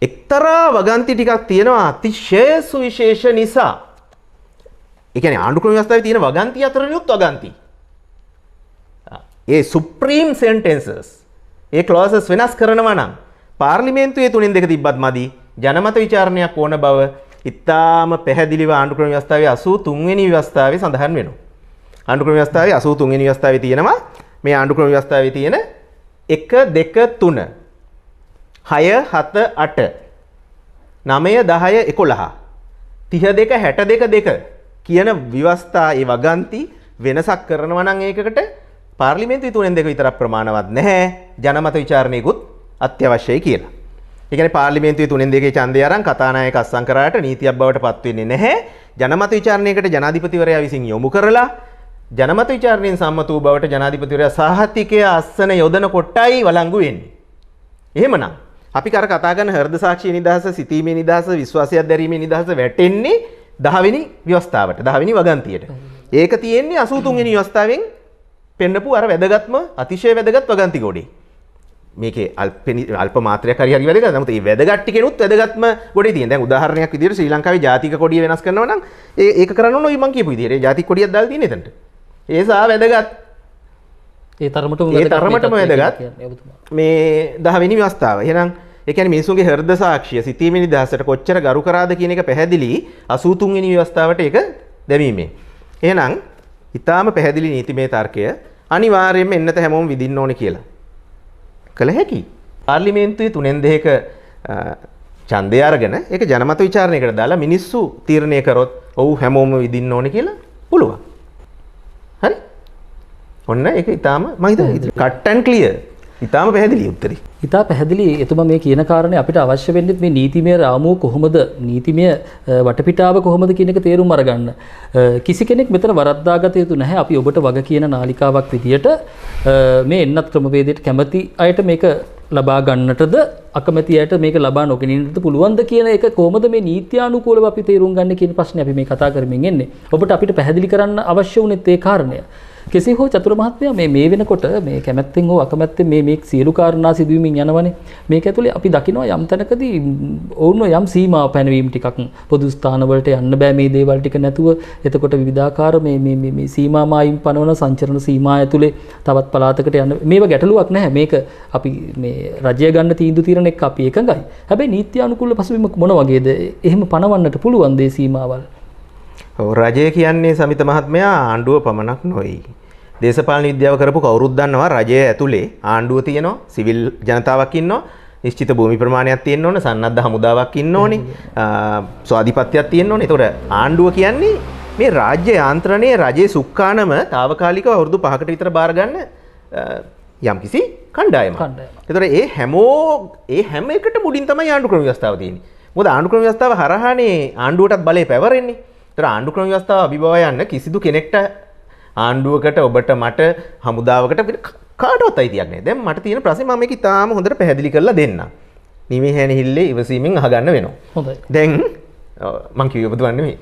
එක්තරා වගන්ති ටිකක් තියෙනවා අතිශය සුවිශේෂ නිසා. ඒ කියන්නේ ආණ්ඩු ක්‍රම ව්‍යවස්ථාවේ තියෙන වගන්ති අතරිනුත් වගන්ති. ඒ සුප්‍රීම් සෙන්ටෙන්සස් ඒ ක්ලෝසස් වෙනස් කරනවා නම් පාර්ලිමේන්තුවේ 3න් 2 තිබ්බත් මදි ජනමත විචාරණයක් ඕන බව ඉතාම පැහැදිලිව ආණ්ඩු ක්‍රම ව්‍යවස්ථාවේ 83 වෙනි ව්‍යවස්ථාවේ සඳහන් වෙනවා. ආණ්ඩු ක්‍රම ව්‍යවස්ථාවේ 83 වෙනි ව්‍යවස්ථාවේ තියෙනවා මේ ආණ්ඩු ක්‍රම ව්‍යවස්ථාවේ තියෙන 1 2 3 6 7 8 9 10 11 32 62 2 කියන ව්‍යවස්ථා ඒ වගන්ති වෙනසක් කරනවා නම් ඒකකට පාර්ලිමේන්තුවේ 3න් 2 විතරක් ප්‍රමාණවත් නැහැ ජනමත විචාරණයකුත් අත්‍යවශ්‍යයි කියලා. ඒ කියන්නේ පාර්ලිමේන්තුවේ 3න් 2 ඡන්දය අරන් කතානායක අත්සන් කරාට නීතියක් බවට පත් වෙන්නේ නැහැ. ජනමත විචාරණයකට ජනාධිපතිවරයා විසින් යොමු කරලා ජනමත විචාරණයෙන් සම්මත වූ බවට ජනාධිපතිවරයා සහතිකය අස්සන යොදන කොටයි වළංගු වෙන්නේ. එහෙමනම් අපි කතා කරන හෘද සාක්ෂිය නිදහස, සිතීමේ නිදහස, විශ්වාසයක් දැරීමේ නිදහස වැටෙන්නේ 10 වෙනි ව්‍යවස්ථාවට, 10 වෙනි වගන්තියට. ඒක තියෙන්නේ 83 වෙනි ව්‍යවස්ථාවෙන් පෙන්නපු අර වැදගත්ම අතිශය වැදගත් වගන්ති ගොඩේ. මේකේ අල්ප මාත්‍රයක් හරි වැදගත්. නමුත් මේ වැදගත් ටිකෙනුත් වැදගත්ම ගොඩේ තියෙන. දැන් උදාහරණයක් විදිහට ශ්‍රී ලංකාවේ ජාතික කොඩිය වෙනස් කරනවා නම් ඒක කරන්න ඕන මම කියපු විදිහට. ඒ ජාතික කොඩියක් දාලා තියෙන එතනට. ඒ සා වැදගත්. ඒ තරමටම වැදගත්. මේ 10 වෙනි ව්‍යවස්ථාව. එහෙනම් ඒ කියන්නේ මිනිසුන්ගේ හෘද සාක්ෂිය සිතීමේ නිදහසට කොච්චර ගරු කරාද කියන එක පැහැදිලි 83 වෙනි ව්‍යවස්ථාවට ඒක දැමීමේ. එහෙනම් ඊටාම පැහැදිලි නීතිමය තර්කය අනිවාර්යයෙන්ම එන්නත හැමෝම විඳින්න ඕනේ කියලා. කළ හැකි. පාර්ලිමේන්තුවේ 3න් 2ක ඡන්දය අරගෙන ඒක ජනමත විචාරණයකට දාලා මිනිස්සු තීරණය කරොත් ඔව් හැමෝම විඳින්න ඕනේ කියලා පුළුවන්. හරි? ඔන්න ඒක ඊටාම මම හිතන්නේ කට් ඇන්ඩ් ක්ලියර්. ඊටාම පැහැදිලි උත්තරේ. ඉතා පැහැදිලි. එතුමා මේ කියන කාරණේ අපිට අවශ්‍ය වෙන්නේ මේ නීතිමය රාමුව කොහොමද, නීතිමය වටපිටාව කොහොමද කියන එක තේරුම් අරගන්න. කිසි කෙනෙක් මෙතන වරද්දාගත යුතු නැහැ. අපි ඔබට වග කියන නාලිකාවක් විදියට මේ එන්නත් ක්‍රමවේදයට කැමති අයට මේක ලබා ගන්නටද අකමැති අයට මේක ලබා නොගැනීමටද පුළුවන්ද කියන එක කොහොමද මේ නීත්‍යානුකූලව අපි තේරුම් ගන්න කියන ප්‍රශ්නේ අපි මේ කතා කරමින් එන්නේ. ඔබට අපිට පැහැදිලි කරන්න අවශ්‍ය වුණේ ඒ කාරණය. කෙසේ හෝ චතුර මහත්මයා මේ වෙනකොට මේ කැමැත්තෙන් හෝ අකමැත්තෙන් මේ සියලු කාරණා සිදුවීමින් යනවනේ. මේක ඇතුලේ අපි දකිනවා යම් තැනකදී ඔවුන්ව යම් සීමා පැනවීම ටිකක් පොදු ස්ථානවලට යන්න බෑ මේ දේවල් ටික නැතුව. එතකොට විවිධාකාර මේ සීමා මායිම් පනවන සංචරණ සීමා ඇතුලේ තවත් පළාතකට යන්න මේව ගැටලුවක් නැහැ. මේක අපි මේ රජය ගන්න තීන්දුව తీරන එක අපි එකඟයි. හැබැයි නීත්‍ය අනුකූල පසුබිම මොන වගේද? එහෙම පනවන්නට පුළුවන් දේ සීමාවල්. රජය කියන්නේ සමිත මහත්මයා ආණ්ඩුව පමණක් නොවේ. දේශපාලන විද්‍යාව කරපු කවුරුත් දන්නවා රජය ඇතුලේ ආණ්ඩුව තියෙනවා, සිවිල් ජනතාවක් ඉන්නවා, නිශ්චිත භූමි ප්‍රමාණයක් තියෙන්න ඕනේ, සන්නද්ධ හමුදාවක් ඉන්න ඕනේ, ස්වාධිපත්‍යයක් තියෙන්න ඕනේ. ඒතකොට ආණ්ඩුව කියන්නේ මේ රාජ්‍ය යාන්ත්‍රණයේ රජයේ සුක්කානම తాවකාලිකව අවුරුදු 5කට විතර බාර ගන්න යම්කිසි කණ්ඩායමක්. ඒතකොට ඒ හැම එකට මුලින් තමයි ආණ්ඩු ක්‍රම ව්‍යවස්ථාව තියෙන්නේ. මොකද ආණ්ඩු ක්‍රම ව්‍යවස්ථාව හරහානේ ආණ්ඩුවටත් බලය පැවරෙන්නේ. ඒතර ආණ්ඩු ක්‍රම ව්‍යවස්ථාව අභිබව යන්න කිසිදු කෙනෙක්ට ආණ්ඩුවකට ඔබට මට හමුදාවකට කාටවත් අයිතියක් නැහැ. දැන් මට තියෙන ප්‍රශ්නේ මම මේක ඉතාලම හොඳට පැහැදිලි කරලා දෙන්නම්. නිමේ හැනෙහිල්ලේ ඉවසීමෙන් අහගන්න වෙනවා. හොඳයි. දැන් මම කිව්වේ ඔබතුමන් නෙමෙයි.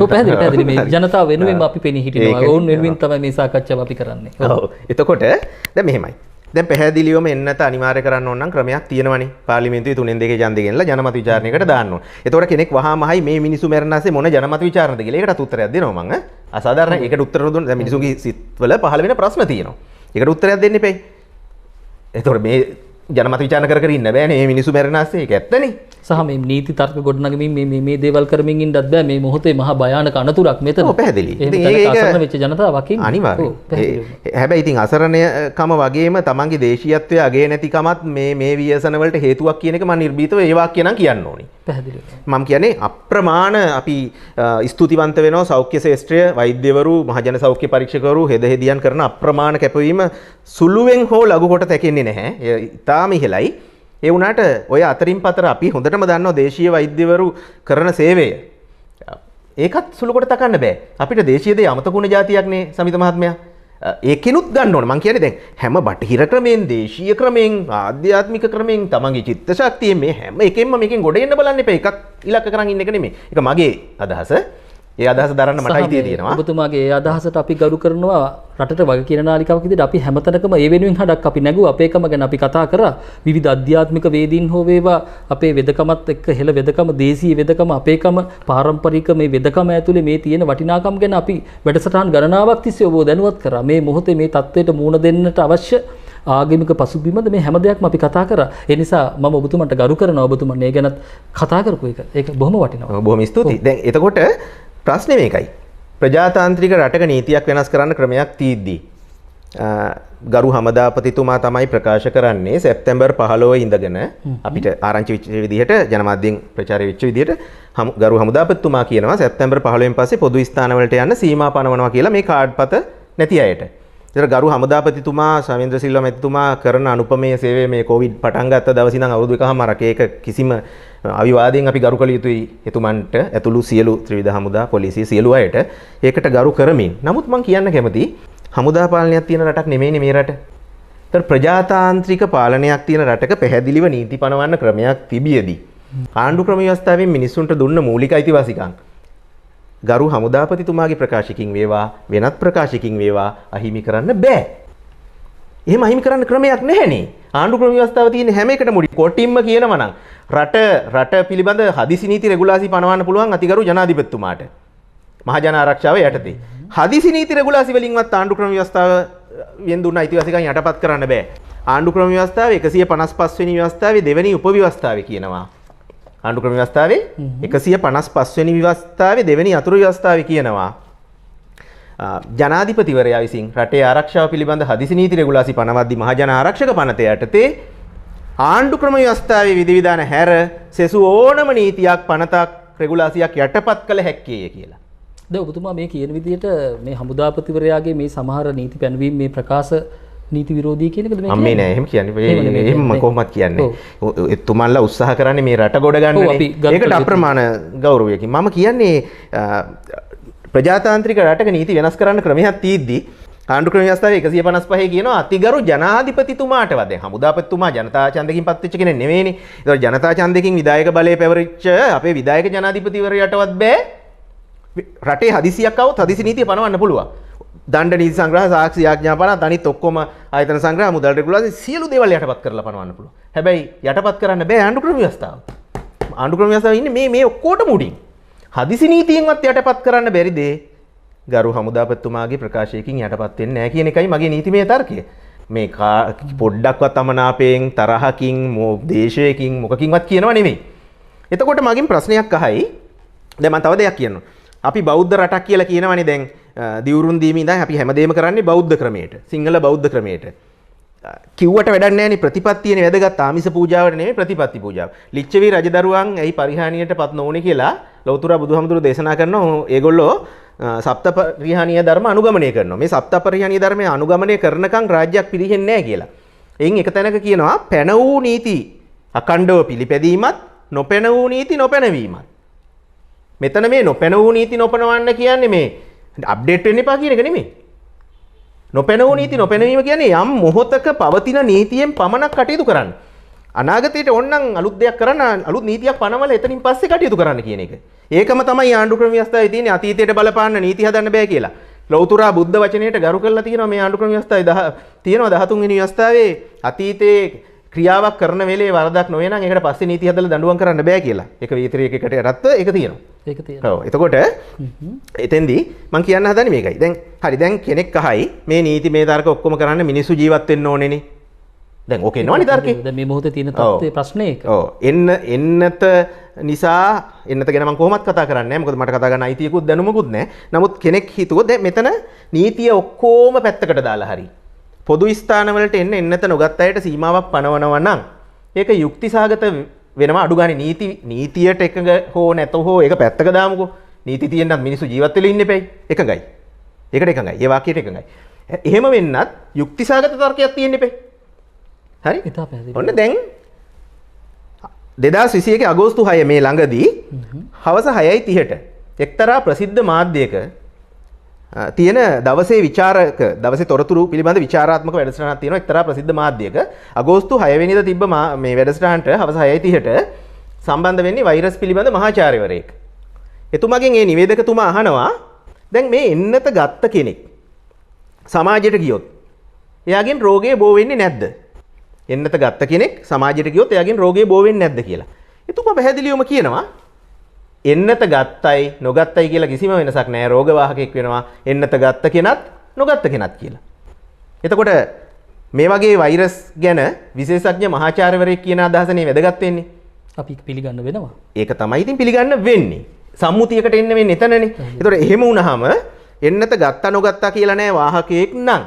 ඔව් පැහැදිලි මේ ජනතාව වෙනුවෙන් අපි පෙනී හිටිනවා. ඔවුන් වෙනුවෙන් තමයි මේ සාකච්ඡාව අපි කරන්නේ. ඔව්. එතකොට දැන් මෙහෙමයි. දැන් පැහැදිලිවම එන්නත අනිවාර්ය කරන්න ඕන නම් ක්‍රමයක් තියෙනවනේ. පාර්ලිමේන්තුවේ 3න් 2 ඡන්දය ගෙනලා ජනමත විචාරණයකට දාන්න ඕන. එතකොට කෙනෙක් වහාමයි මේ මිනිස්සු මැරෙනාසේ මොන ජනමත විචාරණද කියලා ඒකටත් උත්තරයක් දෙනවා මම. අසාධාරණ. ඒකට උත්තර දුන්න දැන් මිනිසුන්ගේ සිත්වල පහළ වෙන ප්‍රශ්න තියෙනවා. ඒකට උත්තරයක් දෙන්න එපේ. එතකොට මේ ජනමත විචාරණ කර ඉන්න බෑනේ මේ මිනිස්සු මැරෙන ASCII ඒක ඇත්තනේ. සහ මේ නීති තර්ක ගොඩනගමින් මේ දේවල් කරමින් ඉන්නත් බෑ මේ මොහොතේ මහා භයානක අනතුරක් මෙතන. ඔව් පැහැදිලි. ඒක අසරණ වෙච්ච ජනතාවක් ඉන්නේ. අනිවාර්යයෙන්. හැබැයි ඉතින් අසරණකම වගේම තමන්ගේ දේශීයත්වයේ අගේ නැතිකමත් මේ ව්‍යසන වලට හේතුවක් කියන එක මම නිර්භීතව ඒ වාක්‍ය නම් කියන්න ඕනි. පැහැදිලි. මම කියන්නේ අප්‍රමාණ අපි ස්තුතිවන්ත වෙනවා සෞඛ්‍ය ශාස්ත්‍රය වෛද්‍යවරු මහජන සෞඛ්‍ය පරීක්ෂකවරු හෙදියන් කරන අප්‍රමාණ කැපවීම සුළුවෙන් හෝ ලඝු කොට තැකෙන්නේ නැහැ. ඒ ඉතාම ඉහළයි. ඒ වුණාට ඔය අතරින් පතර අපි හොඳටම දන්නවා දේශීය වෛද්‍යවරු කරන සේවය. ඒකත් සුළු කොට තකන්න බෑ. අපිට දේශීය දේ අමතකුණ જાතියක්නේ සමිත මහත්මයා. ඒකිනුත් ගන්න ඕනේ. මං කියන්නේ දැන් හැම බටහිර ක්‍රමෙන් දේශීය ක්‍රමෙන් ආධ්‍යාත්මික ක්‍රමෙන් තමන්ගේ චිත්ත ශක්තිය මේ හැම එකෙන්ම මේකෙන් ගොඩ එන්න බලන්න එපා. එකක් ඉලක්ක කරන් ඉන්න එක නෙමෙයි. ඒක මගේ අදහස. ඒ අදහස දරන්න මට අයිතිය තියෙනවා. ඔබතුමාගේ ඒ අදහසට අපි ගරු කරනවා. රටට වග කියන නාලිකාවක් විදිහට අපි හැමතැනකම ඒ වෙනුවෙන් හඩක් අපි නැගුවා. අපේකම ගැන අපි කතා කරා. විවිධ අධ්‍යාත්මික වේදීන් හෝ වේවා අපේ වෙදකමත් එක්ක හෙළ වෙදකම දේශීය වෙදකම අපේකම පාරම්පරික මේ වෙදකම ඇතුලේ මේ තියෙන වටිනාකම් ගැන අපි වැඩසටහන් ගණනාවක් තිස්සේ ඔබව දැනුවත් කරා. මේ මොහොතේ මේ තත්ත්වයට මුහුණ දෙන්නට අවශ්‍ය ආගමික පසුබිමද මේ හැම දෙයක්ම අපි කතා කරා. ඒ නිසා මම ඔබතුමන්ට ගරු කරනවා. ඔබතුමන් මේ ගැනත් කතා කරපු එක. ඒක බොහොම වටිනවා. බොහොම ස්තුතියි. දැන් එතකොට ප්‍රශ්නේ මේකයි. ප්‍රජාතාන්ත්‍රික රටක නීතියක් වෙනස් කරන්න ක්‍රමයක් තියෙද්දි ගරු හමදාපතිතුමා තමයි ප්‍රකාශ කරන්නේ සැප්තැම්බර් 15 ඉඳගෙන අපිට ආරංචි වෙච්ච විදිහට ජනමාධ්‍යෙන් ප්‍රචාරය වෙච්ච විදිහට ගරු හමදාපතිතුමා කියනවා සැප්තැම්බර් 15න් පස්සේ පොදු ස්ථානවලට යන්න සීමා පනවනවා කියලා මේ කාඩ්පත නැති අයට. ඒතර ගරු හමදාපතිතුමා ශමේන්ද්‍ර සිල්වා මැතිතුමා කරන අනුපමේය සේවය මේ කොවිඩ් පටන් ගත්ත දවසේ ඉඳන් අවුරුදු එකමාරක් ඒක කිසිම අවිවාදයෙන් අපි ගරු කළ යුතුයි එතුමන්ට ඇතුළු සියලු ත්‍රිවිධ හමුදා පොලිසිය සියලු අයට ඒකට ගරු කරමින්. නමුත් මම කියන්න කැමති හමුදා පාලනයක් තියෙන රටක් නෙමෙයිනේ මේ රට. ඒතර ප්‍රජාතාන්ත්‍රික පාලනයක් තියෙන රටක පැහැදිලිව නීති පනවන්න ක්‍රමයක් තිබියදී ආණ්ඩු ක්‍රම ව්‍යවස්ථාවෙන් මිනිසුන්ට දුන්න මූලික අයිතිවාසිකම් ගරු හමුදාපතිතුමාගේ ප්‍රකාශකින් වේවා වෙනත් ප්‍රකාශකින් වේවා අහිමි කරන්න බෑ. එහෙම අහිමි කරන්න ක්‍රමයක් නැහැනේ. ආණ්ඩු ක්‍රම ව්‍යවස්ථාව තියෙන හැම එකටම මුඩි කොටින්ම කියනවා නම් රට පිළිබඳ හදිසි නීති රෙගුලාසි පනවන්න පුළුවන් අතිගරු ජනාධිපතිතුමාට. මහජන ආරක්ෂාව යටතේ. හදිසි නීති රෙගුලාසි වලින්වත් ආණ්ඩු ක්‍රම ව්‍යවස්ථාව වෙන දුන්න අයිතිවාසිකම් යටපත් කරන්න බෑ. ආණ්ඩු ක්‍රම ව්‍යවස්ථාවේ 155 වෙනි ව්‍යවස්ථාවේ දෙවෙනි උපව්‍යවස්ථාවේ කියනවා. ආණ්ඩු ක්‍රම ව්‍යවස්ථාවේ 155 වෙනි ව්‍යවස්ථාවේ දෙවෙනි අතුරු ව්‍යවස්ථාවේ කියනවා ජනාධිපතිවරයා විසින් රටේ ආරක්ෂාව පිළිබඳ හදිසි නීති රෙගුලාසි පනවද්දී මහජන ආරක්ෂක පනත යටතේ ආණ්ඩු ක්‍රම ව්‍යවස්ථාවේ විධිවිධාන හැර සෙසු ඕනම නීතියක් පනතක් රෙගුලාසියක් යටපත් කළ හැක්කේය කියලා. දැන් ඔබතුමා මේ කියන විදිහට මේ හමුදාපතිවරයාගේ මේ සමහර නීති පැනවීම මේ ප්‍රකාශ නීති විරෝධී කියන එකද මේ කියන්නේ? අම්මේ නෑ එහෙම කියන්නේ. එහෙම කොහොමද කියන්නේ? එතුමන්ලා උත්සාහ කරන්නේ මේ රට ගොඩ ගන්නනේ. ඒකට අප්‍රමාණ ගෞරවයකින් මම කියන්නේ ප්‍රජාතාන්ත්‍රික රටක නීති වෙනස් කරන්න ක්‍රමයක් තියෙද්දි ආණ්ඩු ක්‍රම ව්‍යවස්ථාවේ 150 කියනවා අතිගරු ජනාධිපතිතුමාටවත්. දැන් හමුදාපතිතුමා ජනතා ඡන්දකින් පත් වෙච්ච කෙනෙක් නෙවෙයිනේ. ඒතකොට ජනතා ඡන්දකින් විධායක බලය පැවරිච්ච අපේ විධායක ජනාධිපතිවරයාටවත් බෑ රටේ හදිසියක් આવොත් හදිසි නීතිය පනවන්න පුළුවන්. දණ්ඩ නීති සංග්‍රහ සාක්ෂි ආඥා පනත් අනිත් ඔක්කොම ආයතන සංග්‍රහ මුදල් රෙගුලාසි සියලු දේවල් යටපත් කරලා පනවන්න පුළුවන්. හැබැයි යටපත් කරන්න බෑ ආණ්ඩු ක්‍රම ව්‍යවස්ථාව. ආණ්ඩු ක්‍රම ව්‍යවස්ථාව ඉන්නේ මේ ඔක්කොටම උඩින්. හදිසි නීතියෙන්වත් යටපත් කරන්න බැරි දේ ගරු හමුදාපතිතුමාගේ ප්‍රකාශයකින් යටපත් වෙන්නේ නැහැ කියන එකයි මගේ නීතිමය තර්කය. මේ පොඩ්ඩක්වත් අමනාපයෙන් තරහකින් දේශයකින් මොකකින්වත් කියනව නෙමෙයි. එතකොට මගෙන් ප්‍රශ්නයක් අහයි. දැන් මම තව දෙයක් කියන්නම්. අපි බෞද්ධ රටක් කියලා කියනවනේ දැන් දිවුරුන් දීමේ ඉඳන් අපි හැමදේම කරන්නේ බෞද්ධ ක්‍රමයට. සිංහල බෞද්ධ ක්‍රමයට. කිව්වට වැඩක් නැහැනේ ප්‍රතිපත්තියනේ වැදගත් ආමිස පූජාවට නෙමෙයි ප්‍රතිපත්ති පූජාව. ලිච්ඡවි රජදරුවන් ඇයි පරිහානියටපත් නොවුනේ කියලා ලෞතර බුදුහාමුදුරු දේශනා කරනවා. ඒගොල්ලෝ සප්තපරිහානීය ධර්ම අනුගමනය කරනවා. මේ සප්තපරිහානීය ධර්මය අනුගමනය කරනකම් රාජ්‍යයක් පිරිහෙන්නේ නැහැ කියලා. එයින් එක තැනක කියනවා පැන වූ නීති අඛණ්ඩව පිළිපැදීමත් නොපැන වූ නීති නොපැනවීමත්. මෙතන මේ නොපැන වූ නීති නොපනවන්න කියන්නේ මේ අප්ඩේට් වෙන්න එපා කියන එක නෙමෙයි. නොපැන වූ නීති නොපැනවීම කියන්නේ යම් මොහොතක පවතින නීතියෙන් පමණක් කටයුතු කරන්න. අනාගතයට ඕනනම් අලුත් දෙයක් කරන්න අලුත් නීතියක් පනවලා එතනින් පස්සේ කටයුතු කරන්න කියන එක. ඒකම තමයි ආණ්ඩු ක්‍රම ව්‍යවස්ථාවේ තියෙන්නේ අතීතයට බලපාන්න නීති හදන්න බෑ කියලා. ලෞතුරා බුද්ධ වචනයට ගරු කරලා තියෙනවා මේ ආණ්ඩු ක්‍රම ව්‍යවස්ථාවේ තියෙනවා 13 වෙනි ව්‍යවස්ථාවේ අතීතයේ ක්‍රියාවක් කරන වෙලේ වරදක් නොවේ නම් ඒකට පස්සේ නීති හදලා දඬුවම් කරන්න බෑ කියලා. ඒක විතරයකට යටත්ව ඒක තියෙනවා. ඒක තියෙනවා. ඔව්. එතකොට එතෙන්දී මම කියන්න හදන්නේ මේකයි. දැන් හරි දැන් කෙනෙක් අහයි මේ නීති මේ තර්ක ඔක්කොම කරන්න මිනිස්සු ජීවත් වෙන්න ඕනේනේ. දැන් ඕකේ නෝනි තර්කේ. දැන් මේ මොහොතේ තියෙන තත්ත්වයේ ප්‍රශ්නේ ඒක. ඔව්. එන්නත නිසා එන්නත ගැන මම කොහොමත් කතා කරන්නේ නැහැ. මොකද මට කතා කරන්න අයිතියකුත් දැනුමකුත් නැහැ. නමුත් කෙනෙක් හිතුවොත් දැන් මෙතන නීතිය ඔක්කොම පැත්තකට දාලා හරි පොදු ස්ථානවලට එන්නත නොගත් අයට සීමාවක් පනවනවා නම් ඒක යුක්තිසහගත වෙනවා. අඩු ගානේ නීතියට එකඟ හෝ නැත හෝ ඒක පැත්තක දාමුකෝ. නීති තියෙනත් මිනිස්සු ජීවත් වෙලා ඉන්න එපයි. එකඟයි. ඒකට එකඟයි. ඒ වාක්‍යයට එකඟයි. එහෙම වෙන්නත් යුක්තිසහගත තර්කයක් තියෙන්න එපයි. හරි? ඔන්න දැන් 2021 අගෝස්තු 6 මේ ළඟදී හවස 6:30ට එක්තරා ප්‍රසිද්ධ මාධ්‍යයක තියෙන දවසේ විචාරක දවසේ තොරතුරු පිළිබඳ විචාරාත්මක වැඩසටහනක් තියෙනවා එක්තරා ප්‍රසිද්ධ මාධ්‍යයක අගෝස්තු 6 වෙනිදා තිබ්බ මේ වැඩසටහනට හවස 6:30ට සම්බන්ධ වෙන්නේ වෛරස් පිළිබඳ මහාචාර්යවරයෙක්. එතුමාගෙන් මේ නිවේදකතුමා අහනවා දැන් මේ එන්නත ගත්ත කෙනෙක් සමාජයට ගියොත් එයාගෙන් රෝගය බෝ වෙන්නේ නැද්ද? එන්නත ගත්ත කෙනෙක් සමාජයට ගියොත් එයාගෙන් රෝගය බෝ වෙන්නේ නැද්ද කියලා. එතුමා පැහැදිලිවම කියනවා එන්නත ගත්තයි නොගත්තයි කියලා කිසිම වෙනසක් නැහැ. රෝගවාහකෙක් වෙනවා එන්නත ගත්ත කෙනත් නොගත්ත කෙනත් කියලා. එතකොට මේ වගේ වෛරස් ගැන විශේෂඥ මහාචාර්යවරයෙක් කියන අදහසනේ වැදගත් වෙන්නේ. අපි පිළිගන්න වෙනවා. ඒක තමයි ඉතින් පිළිගන්න වෙන්නේ. සම්මුතියකට එන්න වෙන්නේ එතනනේ. එතකොට එහෙම වුණාම එන්නත ගත්තා නොගත්තා කියලා නෑ වාහකයෙක් නම්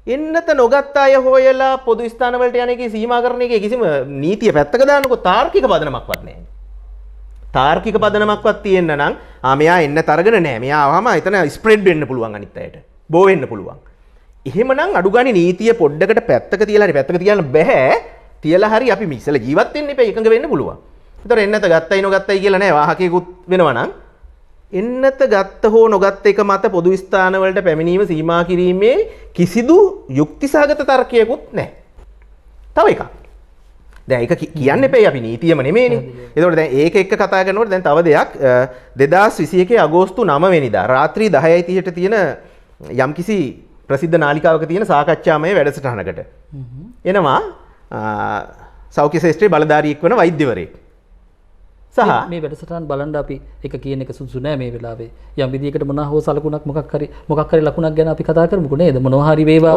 එන්නත නොගත් අය හොයලා පොදු ස්ථාන වලට යන එකේ සීමා කරන එකේ කිසිම නීතිය පැත්තක දාන්නකො තාර්කික පදනමක්වත් නැහැ. තාර්කික පදනමක්වත් තියෙන්න නම් මෙයා එන්නත අරගෙන නැහැ. මෙයා ආවම එතන ස්ප්‍රෙඩ් වෙන්න පුළුවන් අනිත් අයට. බෝ වෙන්න පුළුවන්. එහෙමනම් අඩු ගානේ නීතිය පොඩ්ඩකට පැත්තක තියලා හරි පැත්තක තියන්න බෑ. තියලා හරි අපි මිසල ජීවත් වෙන්න එපා එකඟ වෙන්න පුළුවන්. ඒතර එන්නත ගත්තයි නොගත්තයි කියලා නෑ වාහකයෙකුත් වෙනවා නම් එන්නත ගත්ත හෝ නොගත්ත එක මත පොදු ස්ථාන වලට පැමිණීම සීමා කිරීමේ කිසිදු යුක්තිසහගත තර්කයකුත් නැහැ. තව එකක්. දැන් ඒක කියන්න එපේ අපි නීතියම නෙමෙයිනේ. ඒතකොට දැන් ඒක එක්ක කතා කරනකොට දැන් තව දෙයක් 2021 අගෝස්තු 9 වෙනිදා රාත්‍රී 10:30ට තියෙන යම්කිසි ප්‍රසිද්ධ නාලිකාවක තියෙන සාකච්ඡාමය වැඩසටහනකට එනවා සෞඛ්‍ය ශාස්ත්‍රයේ බලධාරියෙක් වන වෛද්‍යවරයෙක්. සහ මේ වැඩසටහන් බලන්න අපි එක කියන එක සුදුසු නෑ මේ වෙලාවේ. යම් විදියකට මොනවා හෝ සලකුණක් මොකක් හරි ලකුණක් ගැන අපි කතා කරමුකෝ නේද? මොනවා හරි වේවා.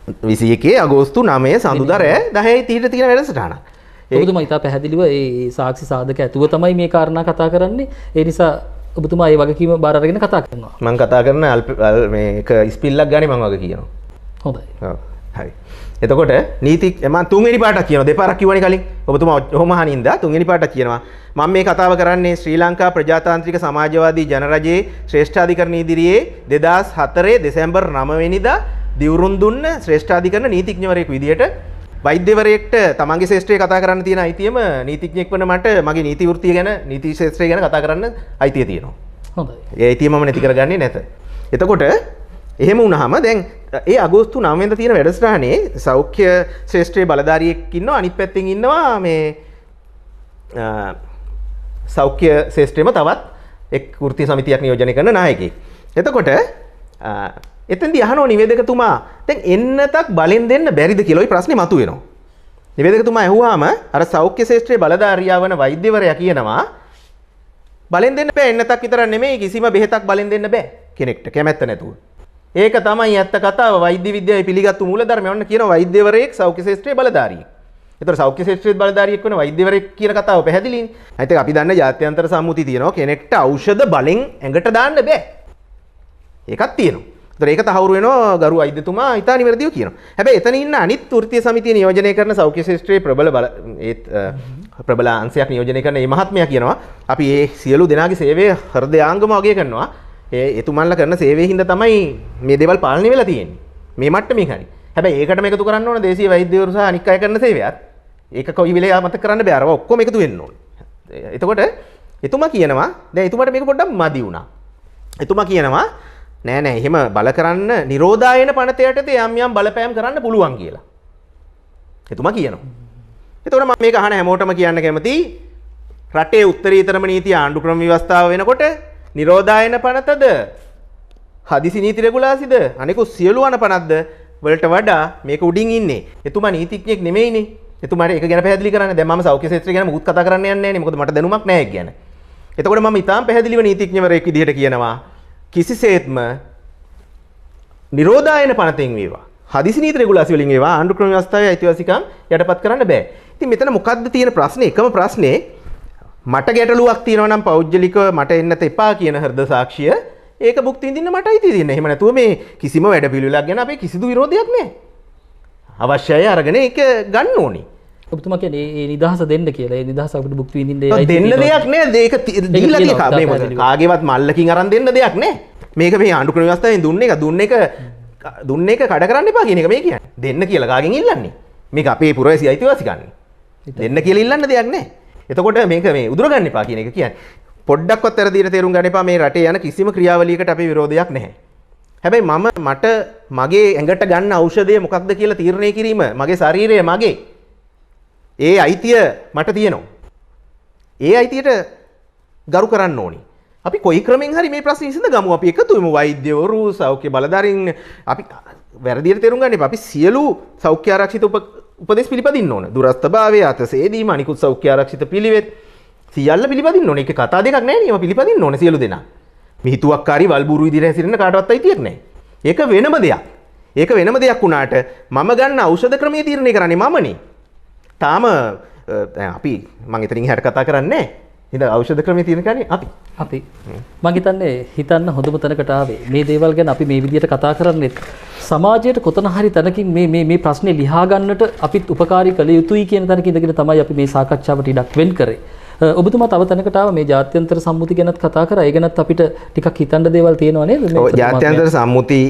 2021 අගෝස්තු 9 සඳුදා රෑ 10:30ට තියෙන වැඩසටහනක්. ඔබතුමා ඉතා පැහැදිලිව ඒ සාක්ෂි සාධක ඇතුව තමයි මේ කාරණා කතා කරන්නේ. ඒ නිසා ඔබතුමා ඒ වගකීම බාර අරගෙන කතා කරනවා. මම කතා කරන මේක ස්පිල්ලක් ගානේ මම වගේ කියනවා. හොඳයි. ඔව්. හරි. එතකොට නීති මම තුන්වෙනි පාඩක් කියනවා දෙපාරක් කිව්වනේ කලින් ඔබතුමා ඔහොම අහනින්දා තුන්වෙනි පාඩක් කියනවා මම මේ කතාව කරන්නේ ශ්‍රී ලංකා ප්‍රජාතාන්ත්‍රික සමාජවාදී ජනරජයේ ශ්‍රේෂ්ඨාධිකරණ ඉදිරියේ 2004 දෙසැම්බර් 9 වෙනිදා දිවුරුම් දුන්න ශ්‍රේෂ්ඨාධිකරණ නීතිඥවරයෙකු විදිහට වෛද්‍යවරයෙක්ට තමන්ගේ ශාස්ත්‍රය කතා කරන්න තියෙන අයිතියම නීතිඥයෙක් වන මට මගේ නීති වෘත්තිය ගැන නීති ශාස්ත්‍රය ගැන කතා කරන්න අයිතිය තියෙනවා. හොඳයි. ඒ අයිතිය මම නැති කරගන්නේ නැත. එතකොට එහෙම වුණාම දැන් ඒ අගෝස්තු 9 වෙනිදා තියෙන වැඩසටහනේ සෞඛ්‍ය ශ්‍රේෂ්ඨයේ බලධාරියෙක් ඉන්නවා අනිත් පැත්තෙන් ඉන්නවා මේ සෞඛ්‍ය ශ්‍රේෂ්ඨයේම තවත් එක් වෘත්තීය සමිතියක් නියෝජනය කරන නායකයෙක්. එතකොට එතෙන්දී අහනවා නිවේදකතුමා දැන් එන්නතක් බලෙන් දෙන්න බැරිද කියලා ওই ප්‍රශ්නේ මතුවෙනවා. නිවේදකතුමා ඇහුවාම අර සෞඛ්‍ය ශ්‍රේෂ්ඨයේ බලධාරියා වන වෛද්‍යවරයා කියනවා බලෙන් දෙන්න බෑ එන්නතක් විතරක් නෙමෙයි කිසිම බෙහෙතක් බලෙන් දෙන්න බෑ කෙනෙක්ට කැමැත්ත නැතුව. ඒක තමයි ඇත්ත කතාව වෛද්‍ය විද්‍යාවේ පිළිගත්තු මූලධර්මය. ඔන්න කියන වෛද්‍යවරයෙක් සෞඛ්‍ය ශාස්ත්‍රයේ බලධාරියෙක්. ඒතර සෞඛ්‍ය ශාස්ත්‍රයේ බලධාරියෙක් වෙන වෛද්‍යවරයෙක් කියන කතාව පැහැදිලිනේ. අනිත් අපි දන්න ජාත්‍යන්තර සම්මුතිය තියෙනවා කෙනෙක්ට ඖෂධ බලෙන් ඇඟට දාන්න බෑ. ඒකක් තියෙනවා. ඒතර ඒක තහවුරු වෙනවා ගරු වෛද්‍යතුමා ඉතා නිවැරදිව කියනවා. හැබැයි එතන ඉන්න අනිත් වෘත්තීය සමිතිය නියෝජනය කරන සෞඛ්‍ය ශාස්ත්‍රයේ ප්‍රබල අංශයක් නියෝජනය කරන මේ මහත්මයා කියනවා අපි මේ සියලු දෙනාගේ සේවය හෘදයාංගම වගේ කරනවා. එතුමන්ලා කරන සේවයේ හින්දා තමයි මේ දේවල් පාලනය වෙලා තියෙන්නේ. මේ මට්ටමින් හරි. හැබැයි ඒකටම එකතු කරන්න ඕන දේශීය වෛද්‍යවරු සහ අනික් අය කරන සේවයත්. ඒක කොයි වෙලේ මතක කරන්න බෑ. අරව ඔක්කොම එකතු වෙන්න ඕන. එතකොට එතුමා කියනවා දැන් එතුමාට මේක පොඩ්ඩක් මදි වුණා. එතුමා කියනවා නෑ එහෙම බල කරන්න නිරෝධායන පනතයටද යම් යම් බලපෑම් කරන්න පුළුවන් කියලා. එතුමා කියනවා. එතකොට මම මේක අහන හැමෝටම කියන්න කැමතියි රටේ උත්තරීතරම නීතිය ආණ්ඩු ක්‍රම ව්‍යවස්ථාව වෙනකොට නිරෝධායන පනතද හදිසි නීති රෙගුලාසිද අනිකුත් සියලු අන පනත්ද වලට වඩා මේක උඩින් ඉන්නේ. එතුමා නීතිඥයෙක් නෙමෙයිනේ. එතුමාට ඒක ගැන පැහැදිලි කරන්න. දැන් මම සෞඛ්‍ය ශාස්ත්‍රය ගැන මුකුත් කතා කරන්න යන්නේ නැහැ නේ. මොකද මට දැනුමක් නැහැ ඒක ගැන. එතකොට මම ඊටාම් පැහැදිලිව නීතිඥවරයෙක් විදිහට කියනවා කිසිසේත්ම නිරෝධායන පනතෙන් වේවා හදිසි නීති රෙගුලාසි වලින් වේවා ආණ්ඩු ක්‍රම ව්‍යවස්ථාවේ අයිතිවාසිකම් යටපත් කරන්න බෑ. ඉතින් මෙතන මොකද්ද තියෙන ප්‍රශ්නේ? එකම ප්‍රශ්නේ මට ගැටලුවක් තියෙනවා නම් පෞද්ගලිකව මට එන්නත් එපා කියන හෘද සාක්ෂිය ඒක භුක්ති විඳින්න මට අයිතිය තියෙනවා. එහෙම නැතුව මේ කිසිම වැඩපිළිවෙලක් ගැන අපේ කිසිදු විරෝධයක් නැහැ. අවශ්‍යයි අරගෙන ඒක ගන්න ඕනේ. ඔබතුමා කියන්නේ මේ නිදහස දෙන්න කියලා. ඒ නිදහස අපිට භුක්ති විඳින්න දෙන්න දෙයක් නෑ. ඒක දීලා තියෙන මේ කාගේවත් මල්ලකින් අරන් දෙන්න දෙයක් නෑ. මේක මේ ආණ්ඩු ක්‍රම ව්‍යවස්ථාවෙන් දුන්නේ එක කඩ කරන්න එපා කියන එක මේ කියන්නේ. දෙන්න කියලා කාගෙන් ඉල්ලන්නේ? මේක අපේ පුරවැසි අයිතිවාසිකම්. දෙන්න කියලා ඉල්ලන්න දෙයක් නෑ. එතකොට මේක මේ උදුර ගන්න එපා කියන එක කියන්නේ. පොඩ්ඩක්වත් වැරදියට තේරුම් ගන්න එපා. මේ රටේ යන කිසිම ක්‍රියාවලියකට අපේ විරෝධයක් නැහැ. හැබැයි මට මගේ ඇඟට ගන්න ඖෂධය මොකක්ද කියලා තීරණය කිරීම මගේ ශරීරය මගේ. ඒ අයිතිය මට තියෙනවා. ඒ අයිතියට ගරු කරන්න ඕනි. අපි කොයි ක්‍රමෙන් හරි මේ ප්‍රශ්නේ විසඳගමු. අපි එකතු වෙමු. වෛද්‍යවරු, සෞඛ්‍ය බලධාරීන් අපි වැරදියට තේරුම් ගන්න එපා. අපි සියලු සෞඛ්‍ය ආරක්ෂිත උපදෙස් පිළිපදින්න ඕන. දුරස්ථභාවය, අතසේදීම, අනිකුත් සෞඛ්‍ය ආරක්ෂිත පිළිවෙත් සියල්ල පිළිපදින්න ඕන. ඒක කතා දෙකක් නැහැ නේ. ඒවා පිළිපදින්න ඕන සියලු දෙනා. මේ හිතුවක්කාරී වල්බුරු විදිහට හැසිරෙන්න කාටවත් අයිතියක් නැහැ. ඒක වෙනම දෙයක්. ඒක වෙනම දෙයක් වුණාට මම ගන්න ඖෂධ ක්‍රමයේ තීරණය කරන්නේ මමනේ. තාම අපි මං එතනින් හැට කතා කරන්නේ නැහැ. ඉතින් ඖෂධ ක්‍රමයේ තීරණය කරන්නේ අපි. මම හිතන්නේ හිතන්න හොඳම තැනකට ආවේ. මේ දේවල් ගැන අපි මේ විදිහට කතා කරන්නේ සමාජයට කොතන හරි තැනකින් මේ ප්‍රශ්නේ ලියා ගන්නට අපිත් උපකාරී කළ යුතුයි කියන තැනක ඉඳගෙන තමයි අපි මේ සාකච්ඡාවට ඉඩක් වෙන් කරේ. ඔබතුමා තව තැනකට ආව මේ ජාත්‍යන්තර සම්මුති ගැනත් කතා කරා. ඒ ගැනත් අපිට ටිකක් හිතන්න දේවල් තියෙනවා නේද? ඔව් ජාත්‍යන්තර සම්මුති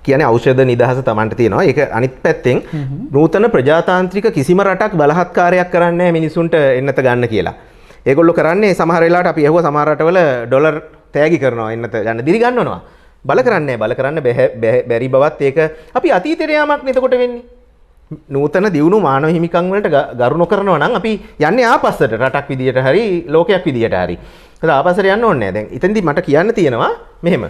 කියන්නේ ඖෂධ නිදහස Tamanට තියෙනවා. ඒක අනිත් පැත්තෙන් නූතන ප්‍රජාතාන්ත්‍රික කිසිම රටක් බලහත්කාරයක් කරන්නේ නැහැ මිනිසුන්ට එන්නත ගන්න කියලා. ඒගොල්ලෝ කරන්නේ සමහර වෙලාවට අපි අහුවා සමහර රටවල ඩොලර් තෑගි කරනවා එන්නත ගන්න දිරි ගන්නවනවා. බල කරන්න බැරි බවත් ඒක අපි අතීතයට යාමක් නේ එතකොට වෙන්නේ. නූතන දියුණු මානව හිමිකම් වලට ගරු නොකරනවා නම් අපි යන්නේ ආපස්සට රටක් විදියට හරි ලෝකයක් විදියට හරි. ඒක ආපස්සට යන්න ඕනේ නැහැ. දැන් ඉතින්දි මට කියන්න තියෙනවා මෙහෙම.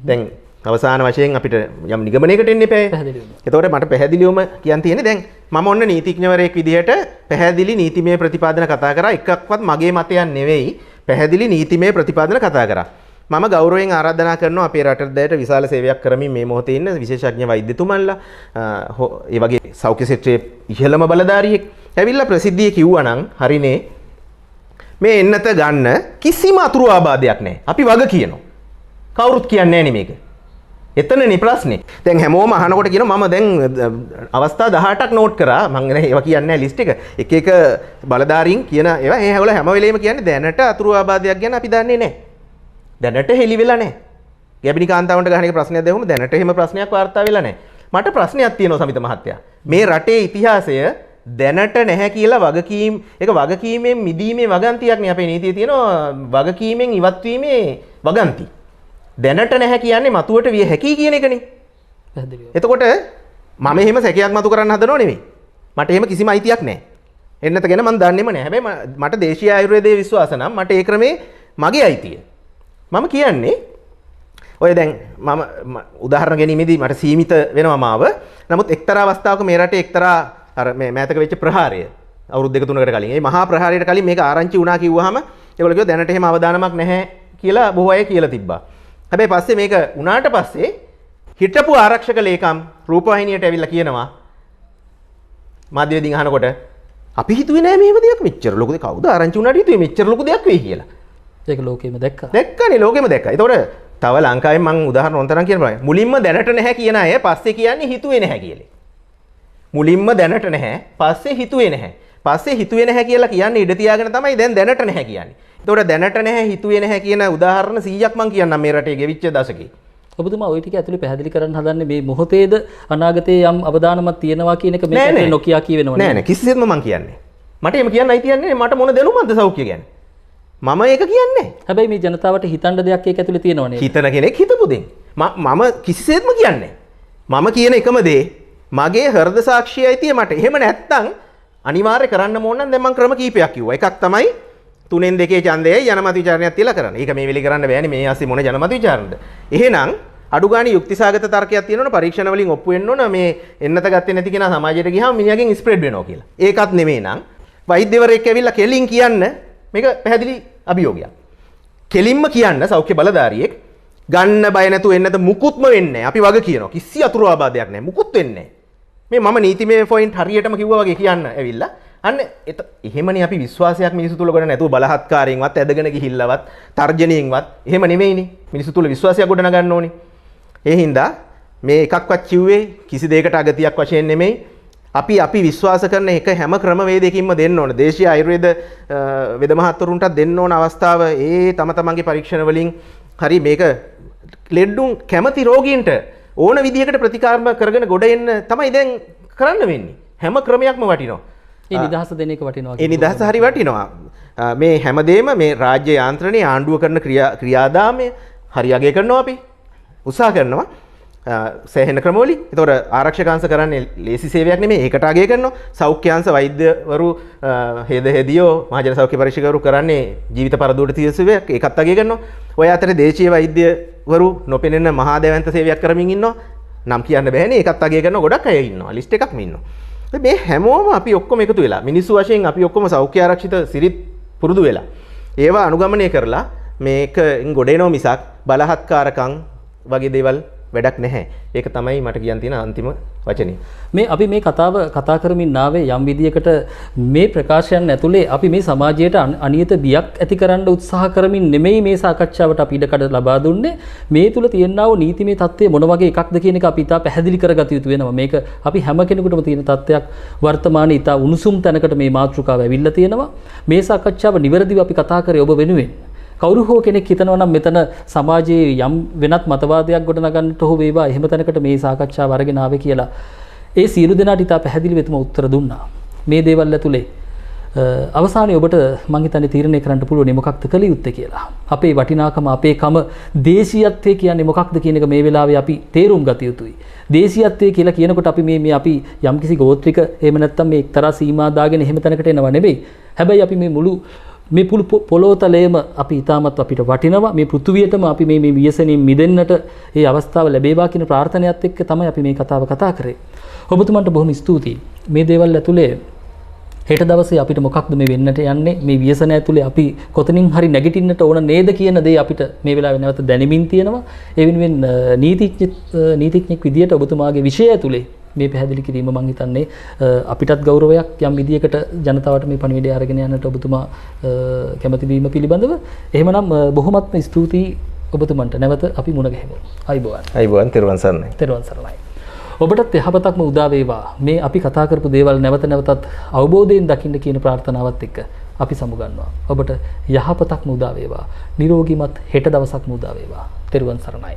දැන් අවසාන වශයෙන් අපිට යම් නිගමනයකට එන්න එපා. එතකොට මට පැහැදිලිවම කියන්න තියෙන්නේ දැන් මම ඔන්න නීතිඥවරයෙක් විදියට පැහැදිලි නීතිමය ප්‍රතිපාදන කතා කරා. එකක්වත් මගේ මතයක් නෙවෙයි. පැහැදිලි නීතිමය ප්‍රතිපාදන කතා කරා. මම ගෞරවයෙන් ආරාධනා කරනවා අපේ රටට විශාල සේවයක් කරමින් මේ මොහොතේ ඉන්න විශේෂඥ වෛද්‍යතුමන්ලා ඒ වගේ සෞඛ්‍ය ක්ෂේත්‍රයේ ඉහළම බලධාරියෙක් ඇවිල්ලා ප්‍රසිද්ධියේ කිව්වා නම් හරිනේ මේ එන්නත ගන්න කිසිම අතුරු ආබාධයක් නැහැ. අපි වග කියනවා. කවුරුත් කියන්නේ නැහැ මේක. එතනනේ ප්‍රශ්නේ. දැන් හැමෝම අහනකොට කියනවා මම දැන් අවස්ථා 18ක් නෝට් කරා. මම ඒවා කියන්නේ නැහැ ලිස්ට් එක. එක එක බලධාරීන් කියන ඒවා ඒගොල්ලෝ හැම වෙලෙම කියන්නේ දැනට අතුරු ආබාධයක් ගැන අපි දන්නේ නැහැ. දැනට හෙලි වෙලා නැහැ. ගැබිනි කාන්තාවන්ට ගහන එක ප්‍රශ්නයක් දැවුම දැනට එහෙම ප්‍රශ්නයක් වාර්තා වෙලා නැහැ. මට ප්‍රශ්නයක් තියෙනවා සමිත මහත්තයා. මේ රටේ ඉතිහාසය දැනට නැහැ කියලා වගකීම් ඒක වගකීමෙන් මිදීමේ වගන්තියක් නේ අපේ නීතියේ තියෙනවා වගකීමෙන් ඉවත් වීමේ වගන්ති. දැනට නැහැ කියන්නේ මතුවට විය හැකි කියන එකනේ. පැහැදිලිව. එතකොට මම එහෙම සැකයක් මතු කරන්න හදනව නෙමෙයි. මට එහෙම කිසිම අයිතියක් නැහැ. එන්නත ගැන මම දන්නේම නැහැ. හැබැයි මට දේශීය ආයුර්වේදයේ විශ්වාස නම් මට ඒ ක්‍රමේ මගේ අයිතිය. මම කියන්නේ ඔය දැන් මම උදාහරණ ගැනීමේදී මට සීමිත වෙනවා මාව. නමුත් එක්තරා අවස්ථාවක මේ රටේ එක්තරා අර මේ මෑතක වෙච්ච ප්‍රහාරය අවුරුදු දෙක තුනකට කලින් මේ මහා ප්‍රහාරයට කලින් මේක ආරංචි වුණා කිව්වහම ඒගොල්ලෝ කිව්වා දැනට එහෙම අවදානමක් නැහැ කියලා බොහෝ අය කියලා තිබ්බා. හැබැයි පස්සේ මේක උනාට පස්සේ හිටපු ආරක්ෂක ලේකම් රූපවාහිනියට ඇවිල්ලා කියනවා මාධ්‍යවේදීන් අහනකොට අපි හිතුවේ නෑ මේව දෙයක් මෙච්චර ලොකු දෙයක් කවුද ආරංචි වුණාට හිතුවේ මෙච්චර ලොකු දෙයක් වෙයි කියලා. ඒක ලෝකෙම දැක්කා. දැක්කනේ ලෝකෙම දැක්කා. ඒතකොට තව ලංකාවේ මම උදාහරණ ඕන තරම් කියන බලන්න. මුලින්ම දැනට නැහැ කියන අය පස්සේ කියන්නේ හිතුවේ නැහැ කියලා. මුලින්ම දැනට නැහැ පස්සේ හිතුවේ නැහැ. පස්සේ හිතුවේ නැහැ කියලා කියන්නේ ඉඩ තියාගෙන තමයි දැන් දැනට නැහැ කියන්නේ. ඒතකොට දැනට නැහැ හිතුවේ නැහැ කියන උදාහරණ 100ක් මම කියන්නම් මේ රටේ ගෙවිච්ච දශකේ. ඔබතුමා ওই ටික ඇතුලේ පැහැදිලි කරන්න හදන්නේ මේ මොහොතේද අනාගතයේ යම් අවදානමක් තියෙනවා කියන එක මේක නොකියා කියවෙනව නෑ නෑ කිසිසේත්ම මම කියන්නේ. මට එහෙම කියන්න අයිතියක් නෑ. මට මොන දැනුමක්ද සෞඛ්‍ය කියන්නේ. මම ඒක කියන්නේ. හැබැයි මේ ජනතාවට හිතන්න දෙයක් ඒක ඇතුලේ තියෙනවනේ. හිතන කෙනෙක් හිතපු දෙයක්. මම කිසිසේත්ම කියන්නේ. මම කියන එකම දේ මගේ හෘද සාක්ෂියයි tie මට. එහෙම නැත්තම් අනිවාර්ය කරන්න ඕන නම් දැන් මම ක්‍රම කීපයක් කිව්වා. එකක් තමයි 3න් 2 ඡන්දයයි ජනමත විචාරණයක් තියලා කරන්න. ඒක මේ වෙලේ කරන්න බෑනේ. මේ ආසේ මොන ජනමත විචාරණද? එහෙනම් අඩු ගානේ යුක්තිසාගත තර්කයක් තියෙනවනේ පරීක්ෂණ වලින් ඔප්පු වෙන්න ඕන මේ එන්නත ගත්තේ නැති කෙනා සමාජයට ගියාම මිනිහගෙන් ස්ප්‍රෙඩ් වෙනවා කියලා. ඒකත් නෙමෙයි නම් වෛද්‍යවරයෙක් ඇවිල්ලා කෙලින් කියන්න මේක පැහැදිලි අභියෝගයක්. කෙලින්ම කියන්න සෞඛ්‍ය බලධාරියෙක් ගන්න බය නැතුව එන්න නැත මුකුත්ම වෙන්නේ නැහැ. අපි වග කියනවා. කිසි අතුරු ආබාධයක් නැහැ. මුකුත් වෙන්නේ නැහැ. මේ මම නීතිමය පොයින්ට් හරියටම කිව්වා වගේ කියන්න ඇවිල්ලා අන්න එහෙමනේ අපි විශ්වාසයක් මිනිසු තුල ගොඩ නැතුව බලහත්කාරයෙන්වත් ඇදගෙන ගිහිල්ලවත් තර්ජනයෙන්වත් එහෙම නෙමෙයිනේ. මිනිසු තුල විශ්වාසයක් ගොඩ නගන්න ඕනේ. ඒ හින්දා මේ එකක්වත් කිව්වේ කිසි දෙයකට අගතියක් වශයෙන් නෙමෙයි. අපි විශ්වාස කරන එක හැම ක්‍රමවේදයකින්ම දෙන්න ඕන. දේශීය ආයුර්වේද වෙද මහත්වරුන්ටත් දෙන්න ඕන අවස්ථාව ඒ තම තමන්ගේ පරීක්ෂණ වලින් හරි මේක ලෙඩුන් කැමති රෝගීන්ට ඕන විදිහකට ප්‍රතිකාර කරගෙන ගොඩ එන්න තමයි දැන් කරන්න වෙන්නේ. හැම ක්‍රමයක්ම වටිනවා. ඒ නිදහස දෙන එක වටිනවා. ඒ නිදහස හරි වටිනවා. මේ හැමදේම මේ රාජ්‍ය යාන්ත්‍රණයේ ආණ්ඩුව කරන ක්‍රියාදාමය හරි අගය කරනවා අපි. උත්සාහ කරනවා. සෑහෙන ක්‍රමවලින්. ඒතකොට ආරක්ෂකාංශ කරන්නේ ලේසි සේවයක් නෙමෙයි. ඒකට අගය කරනවා. සෞඛ්‍යාංශ වෛද්‍යවරු හෙදියෝ මහජන සෞඛ්‍ය පරීක්ෂකවරු කරන්නේ ජීවිත පරදුවට තිය සේවයක්. ඒකත් අගය කරනවා. ඔය අතරේ දේශීය වෛද්‍යවරු නොපෙනෙන මහා දැවැන්ත සේවයක් කරමින් ඉන්නවා. නම් කියන්න බෑනේ. ඒකත් අගය කරන ගොඩක් අය ඉන්නවා. ලිස්ට් එකක්ම ඉන්නවා. මේ හැමෝම අපි ඔක්කොම එකතු වෙලා මිනිස්සු වශයෙන් අපි ඔක්කොම සෞඛ්‍ය ආරක්ෂිත සිරිත් පුරුදු වෙලා ඒවා අනුගමනය කරලා මේකෙන් ගොඩ එනවා මිසක් බලහත්කාරකම් වගේ දේවල් වැඩක් නැහැ. ඒක තමයි මට කියන්න තියෙන අන්තිම වචනේ. මේ අපි මේ කතාව කතා කරමින් ආවේ යම් විදියකට මේ ප්‍රකාශයන් ඇතුලේ අපි මේ සමාජයට අනියත බියක් ඇති කරන්න උත්සාහ කරමින් නෙමෙයි මේ සාකච්ඡාවට අපි ඉඩකඩ ලබා දුන්නේ. මේ තුල තියෙනා වූ නීතිමය தත්ත්වය මොන වගේ එකක්ද කියන එක අපි ඉතා පැහැදිලි කරගත යුතු වෙනවා. මේක අපි හැම කෙනෙකුටම තියෙන தත්ත්වයක්. වර්තමානයේ ඉතා උණුසුම් තැනකට මේ මාතෘකාව ඇවිල්ලා තියෙනවා. මේ සාකච්ඡාව නිවැරදිව අපි කතා කරේ ඔබ වෙනුවෙන්. කවුරු හෝ කෙනෙක් හිතනවා නම් මෙතන සමාජයේ යම් වෙනත් මතවාදයක් ගොඩනගන්නට හෝ වේවා එහෙම තැනකට මේ සාකච්ඡාව අරගෙන ආවේ කියලා ඒ සියලු දෙනාට ඉතා පැහැදිලි වෙතම උත්තර දුන්නා. මේ දේවල් ඇතුලේ අවසානයේ ඔබට මං හිතන්නේ තීරණය කරන්න පුළුවන් මොකක්ද කළ යුත්තේ කියලා. අපේ වටිනාකම අපේ කම දේශීයත්වය කියන්නේ මොකක්ද කියන එක මේ වෙලාවේ අපි තේරුම් ගත යුතුයි. දේශීයත්වය කියලා කියනකොට අපි මේ අපි යම්කිසි ගෝත්‍රික එහෙම නැත්නම් මේ එක්තරා සීමා දාගෙන එහෙම තැනකට එනවා නෙවෙයි. හැබැයි අපි මේ මුළු මේ පොළොතලයේම අපි ඉතාමත් අපිට වටිනවා. මේ පෘථුවියටම අපි මේ ව්‍යසනයෙන් මිදෙන්නට මේ අවස්ථාව ලැබේවා කියන ප්‍රාර්ථනාවත් එක්ක තමයි අපි මේ කතාව කතා කරේ. ඔබතුමන්ට බොහොම ස්තුතියි. මේ දේවල් ඇතුලේ හෙට දවසේ අපිට මොකක්ද මේ වෙන්නට යන්නේ? මේ ව්‍යසන ඇතුලේ අපි කොතනින් හරි නැගිටින්නට ඕන නේද කියන දේ අපිට මේ වෙලාවේ නැවත දැනෙමින් තියෙනවා. ඒ වෙනුවෙන් නීතිඥෙක් විදියට ඔබතුමාගේ විෂය ඇතුලේ මේ පැහැදිලි කිරීම මම හිතන්නේ අපිටත් ගෞරවයක් යම් විදියකට ජනතාවට මේ පණිවිඩය අරගෙන යන්නට ඔබතුමා කැමති වීම පිළිබඳව. එහෙමනම් බොහොමත්ම ස්තුතියි ඔබතුමන්ට. නැවත අපි මුණ ගැහෙමු. අයිබෝවන්. අයිබෝවන්. තෙරුවන් සරණයි. තෙරුවන් සරණයි. ඔබටත් යහපතක්ම උදා වේවා. මේ අපි කතා කරපු දේවල් නැවත නැවතත් අවබෝධයෙන් දකින්න කියන ප්‍රාර්ථනාවත් එක්ක අපි සමුගන්නවා. ඔබට යහපතක්ම උදා වේවා. නිරෝගීමත් හෙට දවසක්ම උදා වේවා. තෙරුවන් සරණයි.